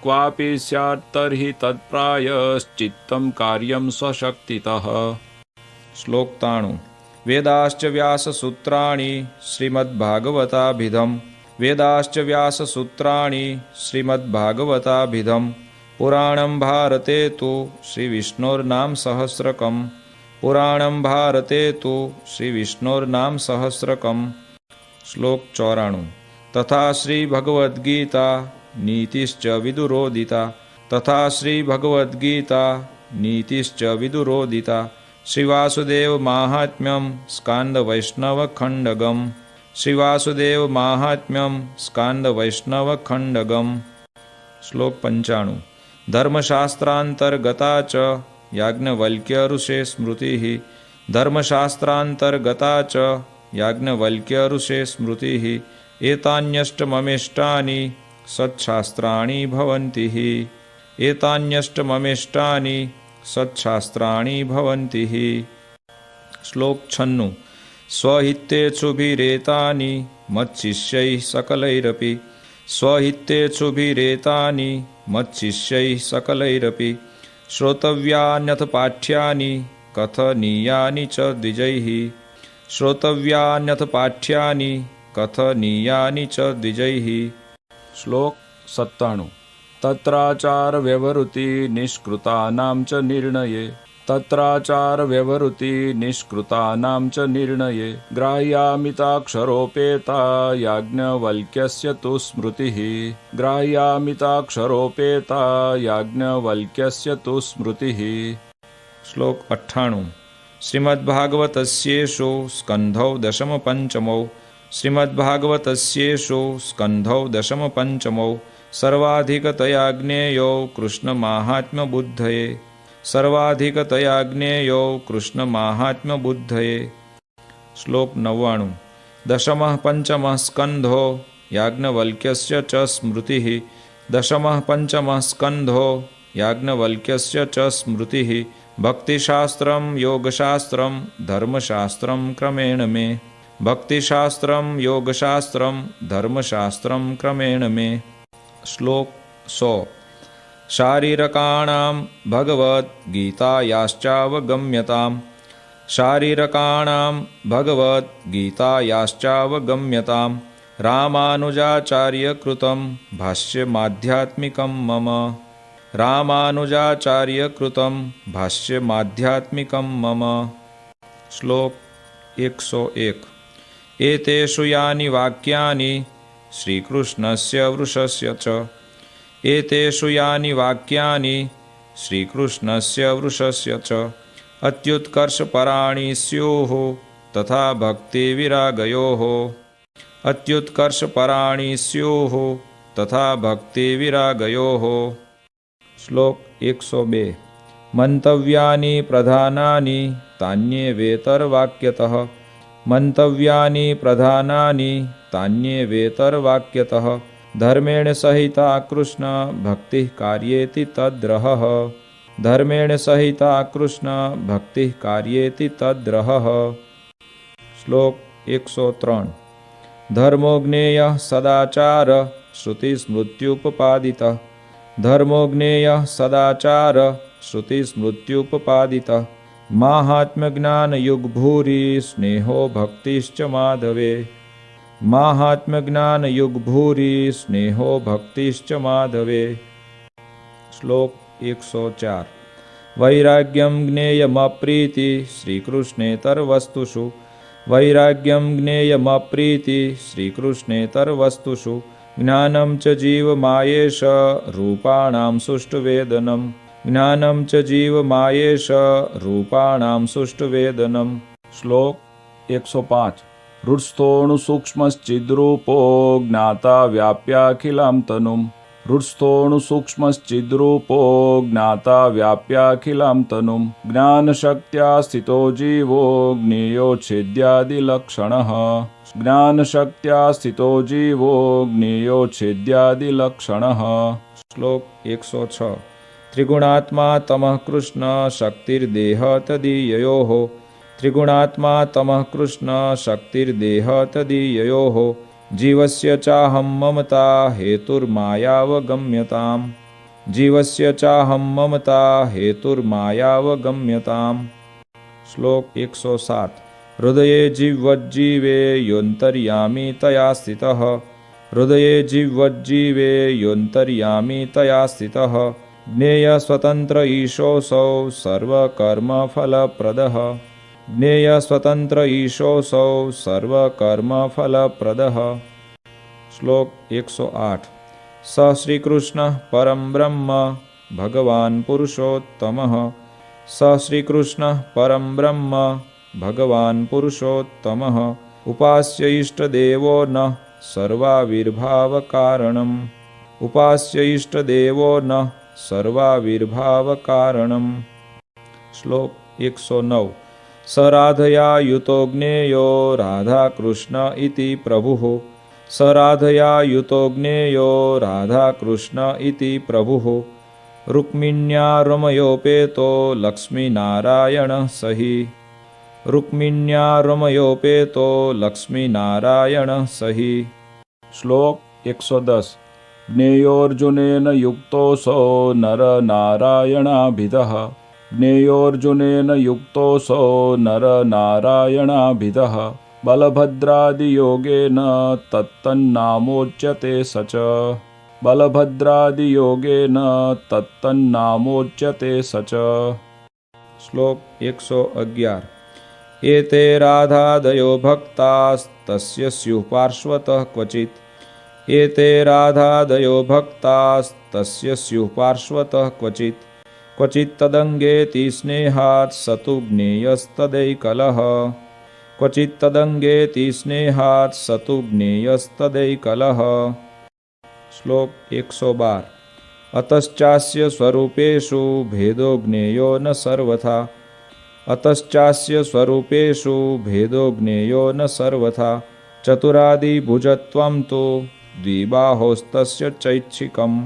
क्वापि स्यात् तर्हि तत्प्रायश्चित्तं कार्यं स्वशक्तितः। श्लोक 93। वेदाश्च व्याससूत्राणि श्रीमद्भागवताभिधम् वेदाश्च व्याससूत्राणि श्रीमद्भागवताभिधम् पुराणं भारते तु श्रीविष्णोर्नाम सहस्रकम् पुराणं भारते तु श्रीविष्णोर्नाम सहस्रकम्। श्लोक 94। तथा श्रीभगवद्गीता नीतिश्च विदुरोदिता तथा श्रीभगवद्गीता नीतिश्च विदुरोदिता श्रीवासुदेव माहात्म्यं स्कान्दवैष्णवखण्डगम् श्रीवासुदेव माहात्म्यं स्कान्दवैष्णवखण्डगम्। श्लोक 95। धर्मशास्त्रान्तर्गता च याज्ञवल्क्य स्मृतिः धर्मशास्त्रान्तर्गता च याज्ञवल्क्य स्मृतिः एतान्यष्टममिष्टानि सत्शास्त्राणि भवन्ति एतान्यष्टममिष्टानि सत्शास्त्राणि भवन्ति। श्लोक 96। स्वहितेच्छुभिरेतानि मच्शिष्यैः सकलैरपि स्वहितेच्छुभिरेतानि मच्शिष्यैः सकलैरपि श्रोतव्यान्यथ पाठ्यानि कथनीयानि च द्विजैः श्रोतव्यान्यथ पाठ्यानि कथनीयानि च द्विजैः। श्लोक 97। तत्राचार व्यवहृति निष्कृतानां च निर्णये तत्राचार व्यवहृति निष्कृतानां च निर्णये ग्राह्यामिताक्षरोपेता याज्ञवल्क्यस्य तु स्मृतिः ग्राह्यामिताक्षरोपेता याज्ञवल्क्यस्य तु स्मृतिः। श्लोक 98। श्रीमद्भागवतस्येषु स्कन्धौ दशमपञ्चमौ श्रीमद्भागवतस्येषु स्कन्धौ दशमपञ्चमौ सर्वाधिकतया ज्ञेयो कृष्णमाहात्म्यबुद्धये सर्वाधिकतया ज्ञेयो कृष्णमाहात्म्यबुद्धये। श्लोक 99। दशमः पंचमः स्कन्धो याज्ञवल्क्यस्य च स्मृतिः दशमः पंचमः स्कन्धो याज्ञवल्क्यस्य च स्मृतिः भक्तिशास्त्रं योगशास्त्रं धर्मशास्त्रं क्रमेण मे भक्तिशास्त्रं योगशास्त्रं धर्मशास्त्रं क्रमेण मे। श्लोक 100। शारीरकाणां भगवद्गीतायाश्चावगम्यताम् शारीरकाणां भगवद्गीतायाश्चावगम्यतां रामानुजाचार्यकृतं भाष्यमाध्यात्मिकं मम रामानुजाचार्यकृतं भाष्यमाध्यात्मिकं मम। श्लोक 101। एतेषु यानि वाक्यानि श्रीकृष्णस्य वृषस्य च एतेषु यानि वाक्यानि श्रीकृष्णस्य वृषस्य च अत्युत्कर्षपराणि स्युः तथा भक्तिविरागयोः अत्युत्कर्षपराणि स्युः तथा भक्तिविरागयोः। श्लोक 102। मंतव्यानि प्रधानानि तान्येवेतरवाक्यतः मंतव्यानि प्रधानानि तान्येवेतरवाक्यतः धर्मेण सहिता कृष्ण भक्तिः कार्येति तद्रहः धर्मेण सहिता कृष्ण भक्तिः कार्येति तद्रहः। श्लोक 103। धर्मो ज्ञेयः सदाचार श्रुतिस्मृत्युपपादितः धर्मो ज्ञेयः सदाचार श्रुतिस्मृत्युपपादितः माहात्म्यज्ञानयुग्भूरि स्नेहो भक्तिश्च माधवे माहात्म्यज्ञानयुग्भूरि स्नेहो भक्तिश्च माधवे। श्लोक 104। वैराग्यं ज्ञेयमप्रीति श्रीकृष्णेतरवस्तुषु वैराग्यं ज्ञेयमप्रीति श्रीकृष्णेतरवस्तुषु ज्ञानं च जीवमायेष रूपाणां सुष्ठुवेदनं ज्ञानं च जीवमायेष रूपाणां सुष्ठुवेदनं। श्लोक 105। हृत्स्थोणुसूक्ष्मश्चिद्रूपो ज्ञाता व्याप्याखिलां तनुं हृत्स्थोणुसूक्ष्मश्चिद्रूपो ज्ञाता व्याप्याखिलां तनुं ज्ञानशक्त्या स्थितो जीवो ज्ञेयोच्छेद्यादिलक्षणः ज्ञानशक्त्या स्थितो जीवो ज्ञेयोच्छेद्यादिलक्षणः। श्लोक 106। त्रिगुणात्मा तमः कृष्ण शक्तिर्देह तदीययोः त्रिगुणात्मा तमः कृष्ण शक्तिर्देह तदीययोः जीवस्य चाहं ममता हेतुर्मायावगम्यताम् जीवस्य चाहं ममता हेतुर्मायावगम्यताम्। श्लोक 107। हृदये जिह्वज्जीवे योऽन्तर्यामी तया स्थितः हृदये जिह्वज्जीवे योऽन्तर्यामी तया स्थितः ज्ञेय स्वतंत्र ईशोऽसौ सर्वकर्मफलप्रदः ज्ञेय स्वतंत्र ईशोऽसौ सर्वकर्मफलप्रदः। श्लोक 108। स श्रीकृष्णः परं ब्रह्म भगवान् पुरुषोत्तमः स श्रीकृष्णः परं ब्रह्म भगवान् पुरुषोत्तमः उपास्य इष्टदेवो नः सर्वाविर्भावकारणम् उपास्य इष्टदेवो नः सर्वाविर्भावकारणम्। श्लोक 109। स राधया युतो ज्ञेयो राधाकृष्ण इति प्रभुः स राधया युतो ज्ञेयो राधाकृष्ण इति प्रभुः रुक्मिण्या रमयोपेतो लक्ष्मीनारायणः सहि रुक्मिण्या रमयोपेतो लक्ष्मीनारायणः सहि। श्लोक 110। ज्ञेयोऽर्जुनेन युक्तोऽसौ नरनारायणाभिधः ज्ञेयोऽर्जुनेन युक्तोऽसौ नरनारायणाभिधः बलभद्रादियोगेन तत्तन्नामोच्यते स च बलभद्रादियोगेन तत्तन्नामोच्यते स च। श्लोक 111। एते राधादयो भक्तास्तस्य स्युः पार्श्वतः क्वचित् एते राधादयो भक्तास्तस्य स्युः पार्श्वतः क्वचित् क्वचित् तदङ्गेति स्नेहात् स तु ज्ञेयस्तदैकलः क्वचित् तदङ्गेति स्नेहात् स तु ज्ञेयस्तदैकलः। श्लोक 112। अतश्चास्य स्वरूपेषु भेदो ज्ञेयो न सर्वथा अतश्चास्य स्वरूपेषु भेदो ज्ञेयो न सर्वथा चतुरादिभुजत्वं तु द्विबाहोस्तस्य चैच्छिकम्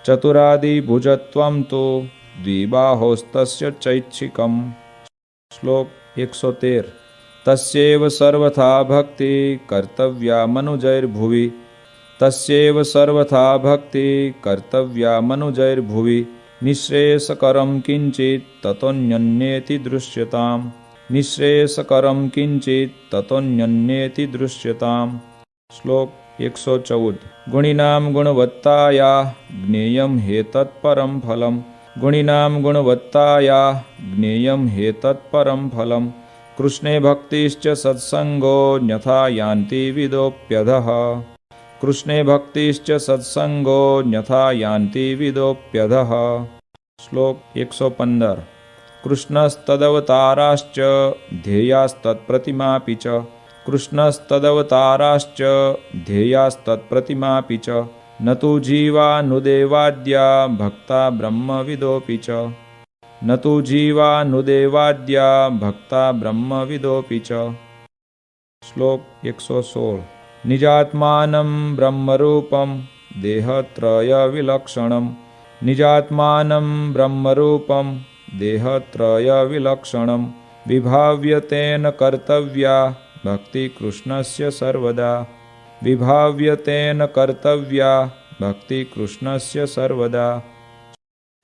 चतुरादिभुजत्वं तु द्विबाहोस्तस्य चैच्छिकम्। श्लोक 113। तस्यैव सर्वथा भक्ति कर्तव्या मनुजैर्भुवि तस्यैव सर्वथा भक्ति कर्तव्या मनुजैर्भुवि निःश्रेयसकरं किञ्चित् ततोऽन्यन्येति दृश्यताम् નિઃશ્રેયસકરમ કિંચિત તતોન્યન્યેતિ દૃશ્યતામ. શ્લોક 114. ગુણીનામ ગુણવત્તાયા જ્ઞેયમ હેતત પરમ ફલમ. ગુણીનામ ગુણવત્તાયા જ્ઞેયમ હેતત પરમ ફલમ. કૃષ્ણે ભક્તિશ્ચ સત્સંગો ન્યથા યાન્તિ વિદોપ્યધઃ. કૃષ્ણે ભક્તિશ્ચ સત્સંગો ન્યથા યાન્તિ વિદોપ્યધઃ. શ્લોક 115. કૃષ્ણસ્તદવતારાશ્ચ ધ્યેયાસ્તત્પ્રતિમાપી ચ. કૃષ્ણસ્તદવતારાશ્ચ ધ્યેયાસ્તત્પ્રતિમાપી ચ. ન તુ જીવાનુદેવાદ્યા ભક્તા બ્રહ્મવિદોપી ચ. ન તુ જીવાનુદેવાદ્યા ભક્તા બ્રહ્મવિદોપી ચ. શ્લોક 116. નિજાત્માનં બ્રહ્મરૂપં દેહત્રય વિલક્ષણમ. નિજાત્માનં બ્રહ્મરૂપં દેહત્રય વિલક્ષણમ. વિભાવ્ય તેન કર્તવ્યા ભક્તિ કૃષ્ણસ્ય સર્વદા. વિભાવ્ય તેન કર્તવ્યા ભક્તિ કૃષ્ણસ્ય સર્વદા.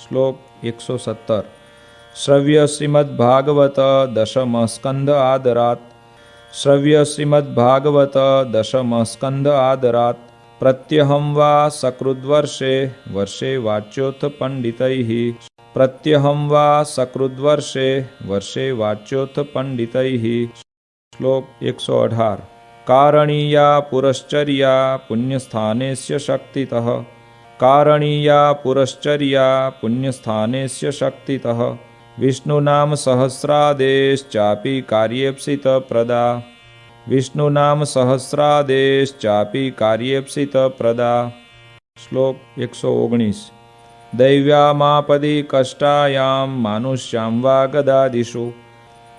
શ્લોક 117. શ્રવ્ય શ્રીમદ્ભાગવત દશમ સ્કંદ આદરાત. શ્રવ્ય શ્રીમદ્ભાગવત દશમ સ્કંદ આદરાત. પ્રત્યહં વા સકૃદ્વર્ષે વર્ષે વાચ્યોથ પંડિતૈઃ. પ્રત્યહં વા સકૃદ્વર્ષે વર્ષે વાચ્યોથ પંડિતૈઃ. શ્લોક 118. કારણીયા પુરશ્ચર્યા પુણ્યસ્થાનેસ્ય શક્તિતઃ. કારણીયા પુરશ્ચર્યા પુણ્યસ્થાનેસ્ય શક્તિતઃ. વિષ્ણુનામ સહસ્રાદેશ્ચાપી કાર્યેપ્સિત પ્રદા. વિષ્ણુનામ સહસ્રાદેશ્ચાપી કાર્યેપ્સિત પ્રદા. શ્લોક 119. દૈવ્યામાપદી કષ્ટાયામ માનુષ્યામ વા ગદાદિષુ.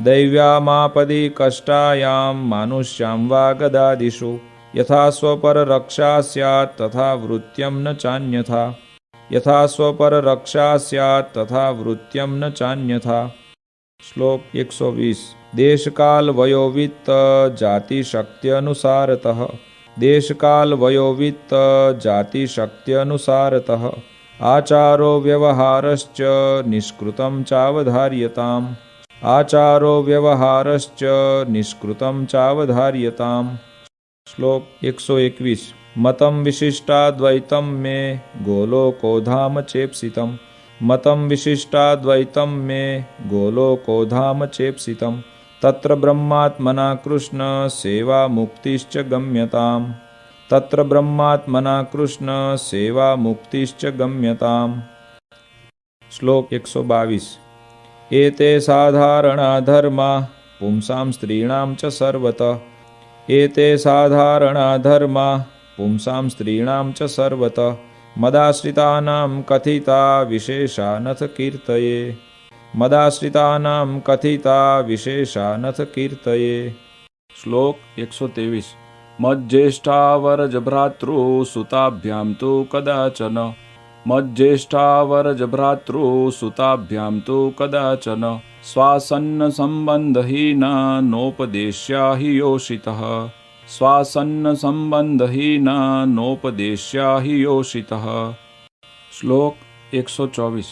દૈવ્યામાપદી કષ્ટાયામ માનુષ્યામ વા ગદાદિષુ. યથા સ્વપરરક્ષા સ્યાत् તથા વૃત્યં ન ચાન્યથા. યથા સ્વપરરક્ષા સ્યાत् તથા વૃત્યં ન ચાન્યથા. શ્લોક 120. દેશકાલ વયોવિત્ત જાતિ શક્ત્યનુસારતઃ. દેશકાલ વયોવિત્ત જાતિ શક્ત્યનુસારતઃ. આચારો વ્યવહારશ્ચ નિષ્કૃતં ચાવધાર્યતામ. આચારો વ્યવહારશ્ચ નિષ્કૃતં ચાવધાર્યતામ. શ્લોક 121. મતં વિશિષ્ટાદ્વૈતં મે ગોલોકોધામ ચેપ્સિતમ. મતં વિશિષ્ટાદ્વૈતં મે ગોલોકોધામ ચેપ્સિતમ. તત્ર બ્રહ્માત્મના કૃષ્ણ સેવા મુક્તિશ્ચ ગમ્યતામ. તત્ર બ્રહ્માત્મના કૃષ્ણ સેવા મુક્તિશ્ચ ગમ્યતામ. શ્લોક 122. એતે સાધારણા ધર્મા પુંસાં સ્ત્રીણાં ચ સર્વતઃ. એતે સાધારણા ધર્મા પુંસાં સ્ત્રીણાં ચ સર્વતઃ. મદાશ્રિતાનાં કથિતા વિશેષા નથ કીર્તયે. મદાશ્રિતાનાં કથિતા વિશેષા નથ કીર્તયે. શ્લોક 123. મજ્જેષ્ઠાવરજભ્રાતૃ સુતાભ્યામ તુ કદાચન. મજ્જેષ્ઠાવરજભ્રાતૃ સુતાભ્યામ તુ કદાચન. સ્વાસન્ન સંબંધહીના નોપદેશ્યા હિ યોષિતઃ. સ્વાસન્ન સંબંધહીના નોપદેશ્યા હિ યોષિતઃ. શ્લોક 124.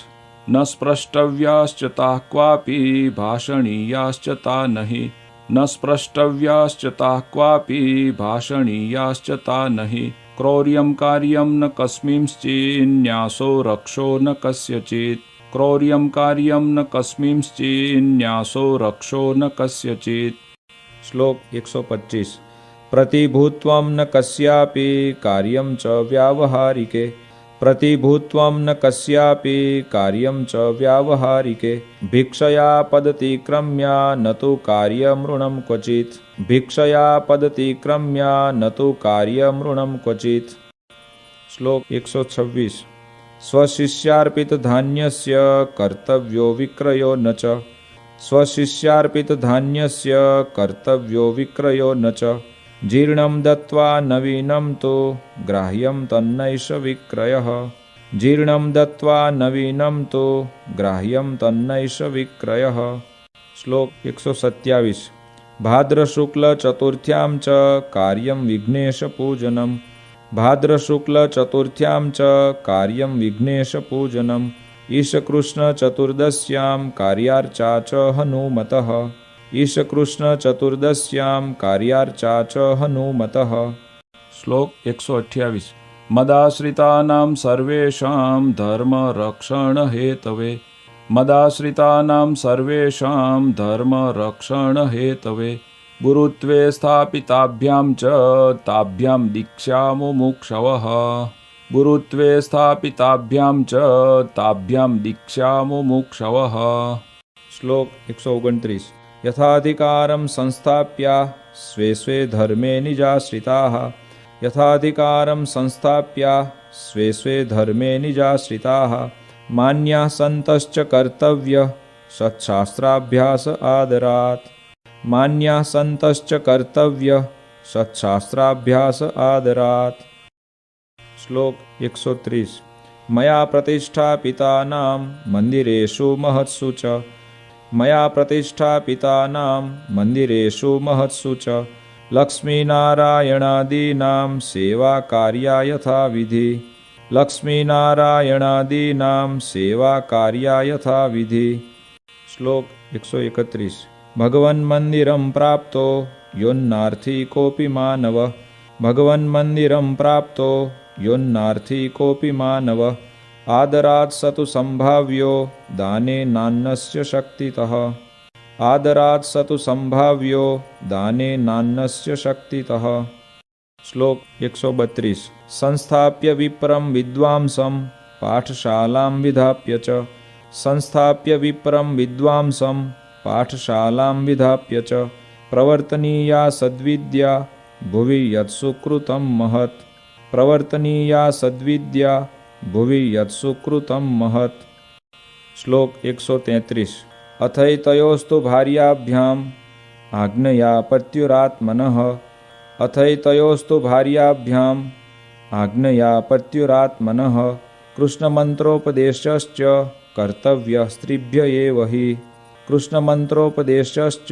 ન સ્પૃષ્ટવ્યાશ્ચ તાઃ ક્વાપી ભાષણીયાશ્ચ તા નહિ. ન સ્પૃષ્ટવ્યાશ્ચ તાઃ ક્વાપી ભાષણીયાશ્ચ તા નહિ. ક્રૌર્યં કાર્યં ન કસ્મિંશ્ચિન્યાસો રક્ષો ન કસ્યચિત. ક્રૌર્યં કાર્યં ન કસ્મિંશ્ચિન્યાસો રક્ષો ન કસ્યચિત. શ્લોક 125. પ્રતિભૂત્વં ન કસ્યાપી કાર્યં ચ વ્યાવહારિકે. પ્રતિભૂત્વં ન કસ્યાપી કાર્યં ચ વ્યાવહારિકે. ભિક્ષયા પદતિક્રમ્યા ન તુ કાર્યમૃણં ક્વચિત. ભિક્ષયા પદતિક્રમ્યા ન તુ કાર્યમૃણં ક્વચિત. શ્લોક 126. સ્વશિષ્યાર્પિત ધાન્યસ્ય કર્તવ્યો વિક્રયો ન ચ. સ્વશિષ્યાર્પિત ધાન્યસ્ય કર્તવ્યો વિક્રયો ન ચ. જીર્ણં દત્વા નવીनं તુ ગ્રાહ્યં તન્નૈષ વિક્રયઃ. જીર્ણં દત્વા નવીनं તુ ગ્રાહ્યં તન્નૈષ વિક્રયઃ. શ્લોક 127. ભાદ્રશુક્લ ચતુર્થ્યાં ચ કાર્યં વિઘ્નેશ પૂજનમ. ભાદ્રશુક્લ ચતુર્થ્યાં ચ કાર્યં વિઘ્નેશ પૂજનમ. ઈશકૃષ્ણ ચતુર્દશ્યાં કાર્યાર્ચા ચ હનુમતઃ. ईशकृष्णचतुर्दश्यां कार्यार्चा च हनुमतः। શ્લોક 128 મદાશ્રિતાનાં સર્વેષાં ધર્મરક્ષણહેતવે મદાશ્રિતાનાં સર્વેષાં ધર્મરક્ષણહેતવે ગુરુત્વે સ્થાપિતાભ્યાં ચ તાભ્યાં દીક્ષામુમુક્ષવઃ ગુરુત્વે સ્થાપિતાભ્યાં ચ તાભ્યાં દીક્ષામુમુક્ષવઃ। શ્લોક 129 યથાધિકારં સંસ્થાપ્યા સ્વે સ્વે ધર્મે નિજાશ્રિતાઃ યથાધિકારં સંસ્થાપ્યા સ્વે સ્વે ધર્મે નિજાશ્રિતાઃ માન્યાઃ સંતશ્ચ કર્તવ્ય સત્શાસ્ત્રાભ્યાસ આદરાત માન્યાઃ સંતશ્ચ કર્તવ્ય સત્શાસ્ત્રાભ્યાસ આદરાત। શ્લોક 130 મયા પ્રતિષ્ઠાપિતાનાં મંદિરેષુ મહત્સુ ચ મયા પ્રતિષ્ઠાપિતાનાં મંદિરેષુ મહત્સુ ચ લક્ષ્મીનારાયણાદીનાં સેવા કાર્યા યથાવિધિ લક્ષ્મીનારાયણાદીનાં સેવા કાર્યા યથાવિધિ। શ્લોક 131 ભગવન મંદિરં પ્રાપ્તો યોન્નાર્થી કોપી માનવ ભગવન મંદિરં પ્રાપ્તો યોન્નાર્થી કોપી માનવ આદરાત સતુ સંભાવ્યો દાને નાન્નસ્ય શક્તિતઃ આદરાત સતુ સંભાવ્યો દાને નાન્નસ્ય શક્તિતઃ। શ્લોક 132 સંસ્થાપ્ય વિપ્રમ વિદ્વાંસં પાઠશાલાં વિધાપ્ય ચ સંસ્થાપ્ય વિપ્રમ વિદ્વાંસં પાઠશાલાં વિધાપ્ય ચ પ્રવર્તનીયા સદ્વિદ્યા ભુવિ યત્સુકૃતં મહત પ્રવર્તનીયા સદ્વિદ્યા ભુવિ યત્સુકૃતં મહત। શ્લોક 133 અથૈતયોસ્તુ ભાર્યાભ્યામ આજ્ઞયા પત્યુરાત્મનઃ અથૈતયોસ્તુ ભાર્યાભ્યામ આજ્ઞયા પત્યુરાત્મનઃ કૃષ્ણમંત્રોપદેશશ્ચ કર્તવ્ય સ્ત્રીભ્ય એવ હિ કૃષ્ણમંત્રોપદેશશ્ચ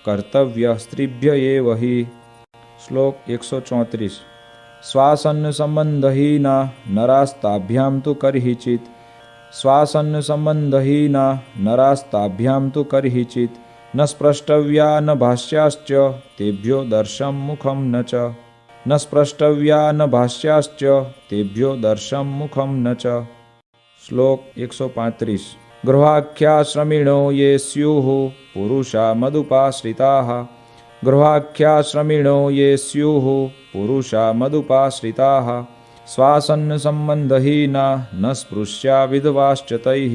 કર્તવ્ય સ્ત્રીભ્ય એવ હિ। શ્લોક 134 શ્વાસન સંબંધહીના નરાસ્તાભ્યામ તુ કરહિચિત શ્વાસન સંબંધહીના નરાસ્તાભ્યામ તુ કરહિચિત ન સ્પૃષ્ટવ્યા ન ભાષ્યાશ્ચ તેભ્યો દર્શમ મુખમ ન ચ ન સ્પૃષ્ટવ્યા ન ભાષ્યાશ્ચ તેભ્યો દર્શમ મુખમ ન ચ। શ્લોક 135 ગૃહાખ્યાશ્રમિણો યે સ્યુઃ પુરુષા મદુપાશ્રિતાઃ ગૃહાખ્યાશ્રમિણો યે સ્યુઃ પુરુષા મદુપાશ્રિતાઃ શ્વાસન સંબંધહીના ન સ્પૃશ્યા વિધવાશ્ચ તૈઃ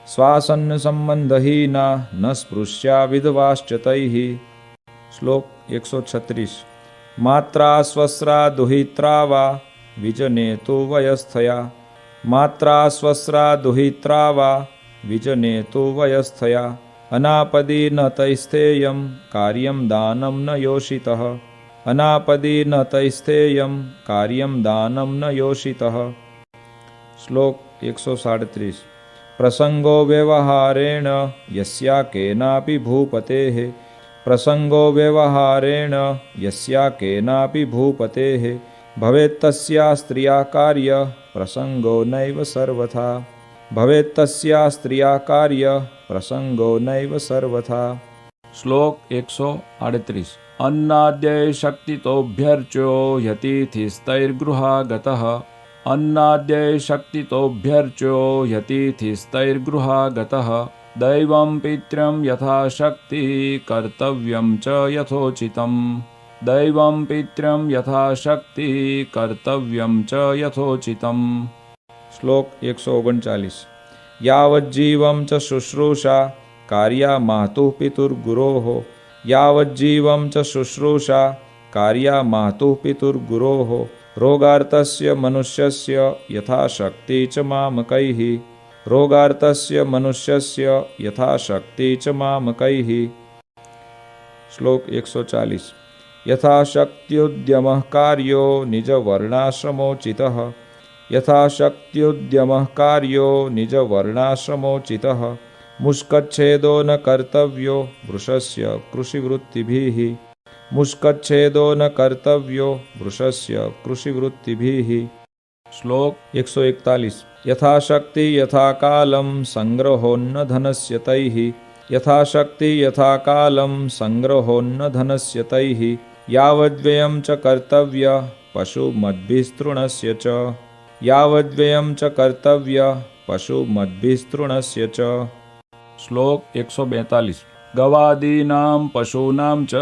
શ્વાસન સંબંધહીના ન સ્પૃશ્યા વિધવાશ્ચ તૈઃ। શ્લોક 136 માત્રા સ્વસ્રા દુહિત્રા વા વિજને તુ વયસ્થયા માત્રા સ્વસ્રા દુહિત્રા વા વિજને તુ વયસ્થયા અનાપદી ન તૈસ્થેયં કાર્યં દાનં ન યોષિતઃ અનાપદી ન તૈસ્થેયં કાર્યં દાનં ન યોષિતઃ। શ્લોક 137 પ્રસંગો વ્યવહારેણ યસ્યા કેનાપી ભૂપતેઃ પ્રસંગો વ્યવહારેણ યસ્યા કેનાપી ભૂપતેઃ ભવેત્તસ્યા સ્ત્રિયા કાર્ય પ્રસંગો નૈવ સર્વથા ભવેત્તસ્યા સ્ત્રિયા કાર્ય પ્રસંગો નૈવ સર્વથા। શ્લોક 138 અન્નાદ્યય શક્તિતોભ્યર્ચ્યો યતિથિસ્તૈર્ગૃહાગતઃ અન્નાદ્યય શક્તિતોભ્યર્ચ્યો યતિથિસ્તૈર્ગૃહાગતઃ દૈવં પિત્ર્યં યથાશક્તિ કર્તવ્યં ચ યથોચિતં દૈવં પિત્ર્યં યથાશક્તિ કર્તવ્યં ચ યથોચિતં। શ્લોક 139 યાવज्जीवं ચ શુશ્રૂષા કાર્યા માતુઃ પિતુર્ગુરોઃ યાવज्जीवं ચ શુશ્રૂષા કાર્યા માતુઃ પિતુર્ગુરોઃ રોગાર્તસ્ય મનુષ્યસ્ય યથાશક્તિ ચ મામકૈઃ રોગાર્તસ્ય મનુષ્યસ્ય યથાશક્તિ ચ મામકૈઃ। શ્લોક 140 યથાશક્ત્યુદ્યમઃ કાર્યો નિજવર્ણાશ્રમોચિતઃ યથાશક્ત્યુદ્યમઃ કાર્યો નિજવર્ણાશ્રમોચિતઃ મુષ્કચ્છેદો ન કર્તવ્યો વૃષસ્ય કૃષિવૃત્તિભિઃ મુષ્કચ્છેદો ન કર્તવ્યો વૃષસ્ય કૃષિવૃત્તિભિઃ। શ્લોક 141 યથાશક્તિ યથાકાલં સંગ્રહોન્ન ધનસ્ય તૈઃ यथाशक्ति यथा कालं संग्रहोन्न धनस्य तैः यावद्व्ययं च कर्तव्य पशुमद्भिस्तृणस्य च यावद्व्ययं च कर्तव्य पशुमद्भिस्तृणस्य च। શ્લોક 142 ગવાદીનાં પશૂનાં ચ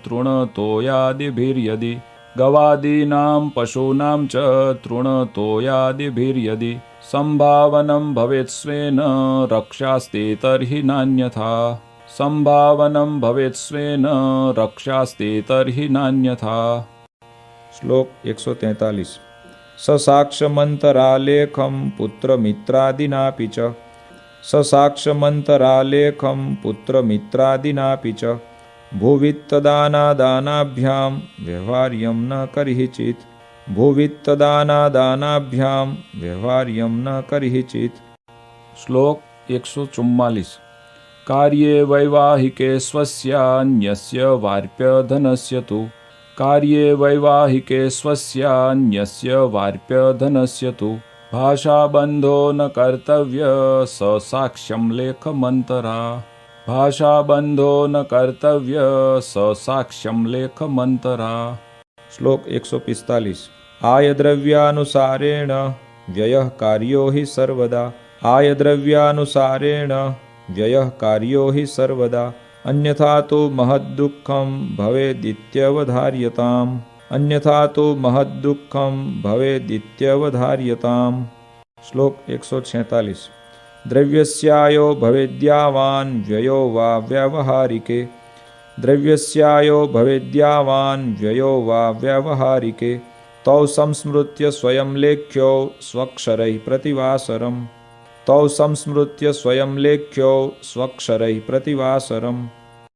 તૃણતોયાદિભિર્યદિ ગવાદીનાં પશૂનાં ચ તૃણતોયાદિભિર્યદિ સંભાવનં ભવેત્ સ્વેન રક્ષાસ્તે તર્હિ નાન્યથા સંભાવનં ભવેત્ સ્વેન રક્ષાસ્તે તર્હિ નાન્યથા। શ્લોક 143 સસાક્ષમંતરાલેખમ પુત્રમિત્રાદિનાપિ ચ સસાક્ષમંતરાલેખમ પુત્રમિત્રાદિનાપિ ચ ભુવિત્તદાનાદાનાભ્યામ વ્યવહાર્યં ન કર્હિચિત ભુવિત્તદાનાદાનાભ્યામ વ્યવહાર્યં ન કર્હિચિત। શ્લોક 144 કાર્યે વૈવાહિકે સ્વસ્યાન્યસ્ય વાર્પ્યધનસ્ય તુ કાર્યે વૈવાહિકે સ્વસ્યાન્યસ્ય વાર્પ્યધનસ્ય તુ ભાષાબંધો ન કર્તવ્ય સસાક્ષ્યં લેખમંતરા ભાષાબંધો ન કર્તવ્ય સસાક્ષ્યં લેખમંતરા। શ્લોક 145 આયદ્રવ્યાનુસારેણ વ્યયઃ કાર્યો હિ સર્વદા આયદ્રવ્યાનુસારેણ વ્યયઃ કાર્યો હિ સર્વદા અન્યથા તો મહદ્દુઃખં ભવેદિત્યવધાર્યતામ અન્યથા તો મહદ્દુઃખં ભવેદિત્યવધાર્યતામ। શ્લોક 146 દ્રવ્યસ્યાયો ભવેદ્યાવાન વ્યયો વા વ્યવહારિકે દ્રવ્યસ્યાયો ભવેદ્યાવાન વ્યયો વા વ્યવહારિકે તૌ સંસ્મૃત્ય સ્વયં લેખ્યો સ્વક્ષરૈ પ્રતિવાસરમ તૌ સંસ્મૃત્ય સ્વયં લેખ્યો સ્વક્ષરૈ પ્રતિવાસરમ।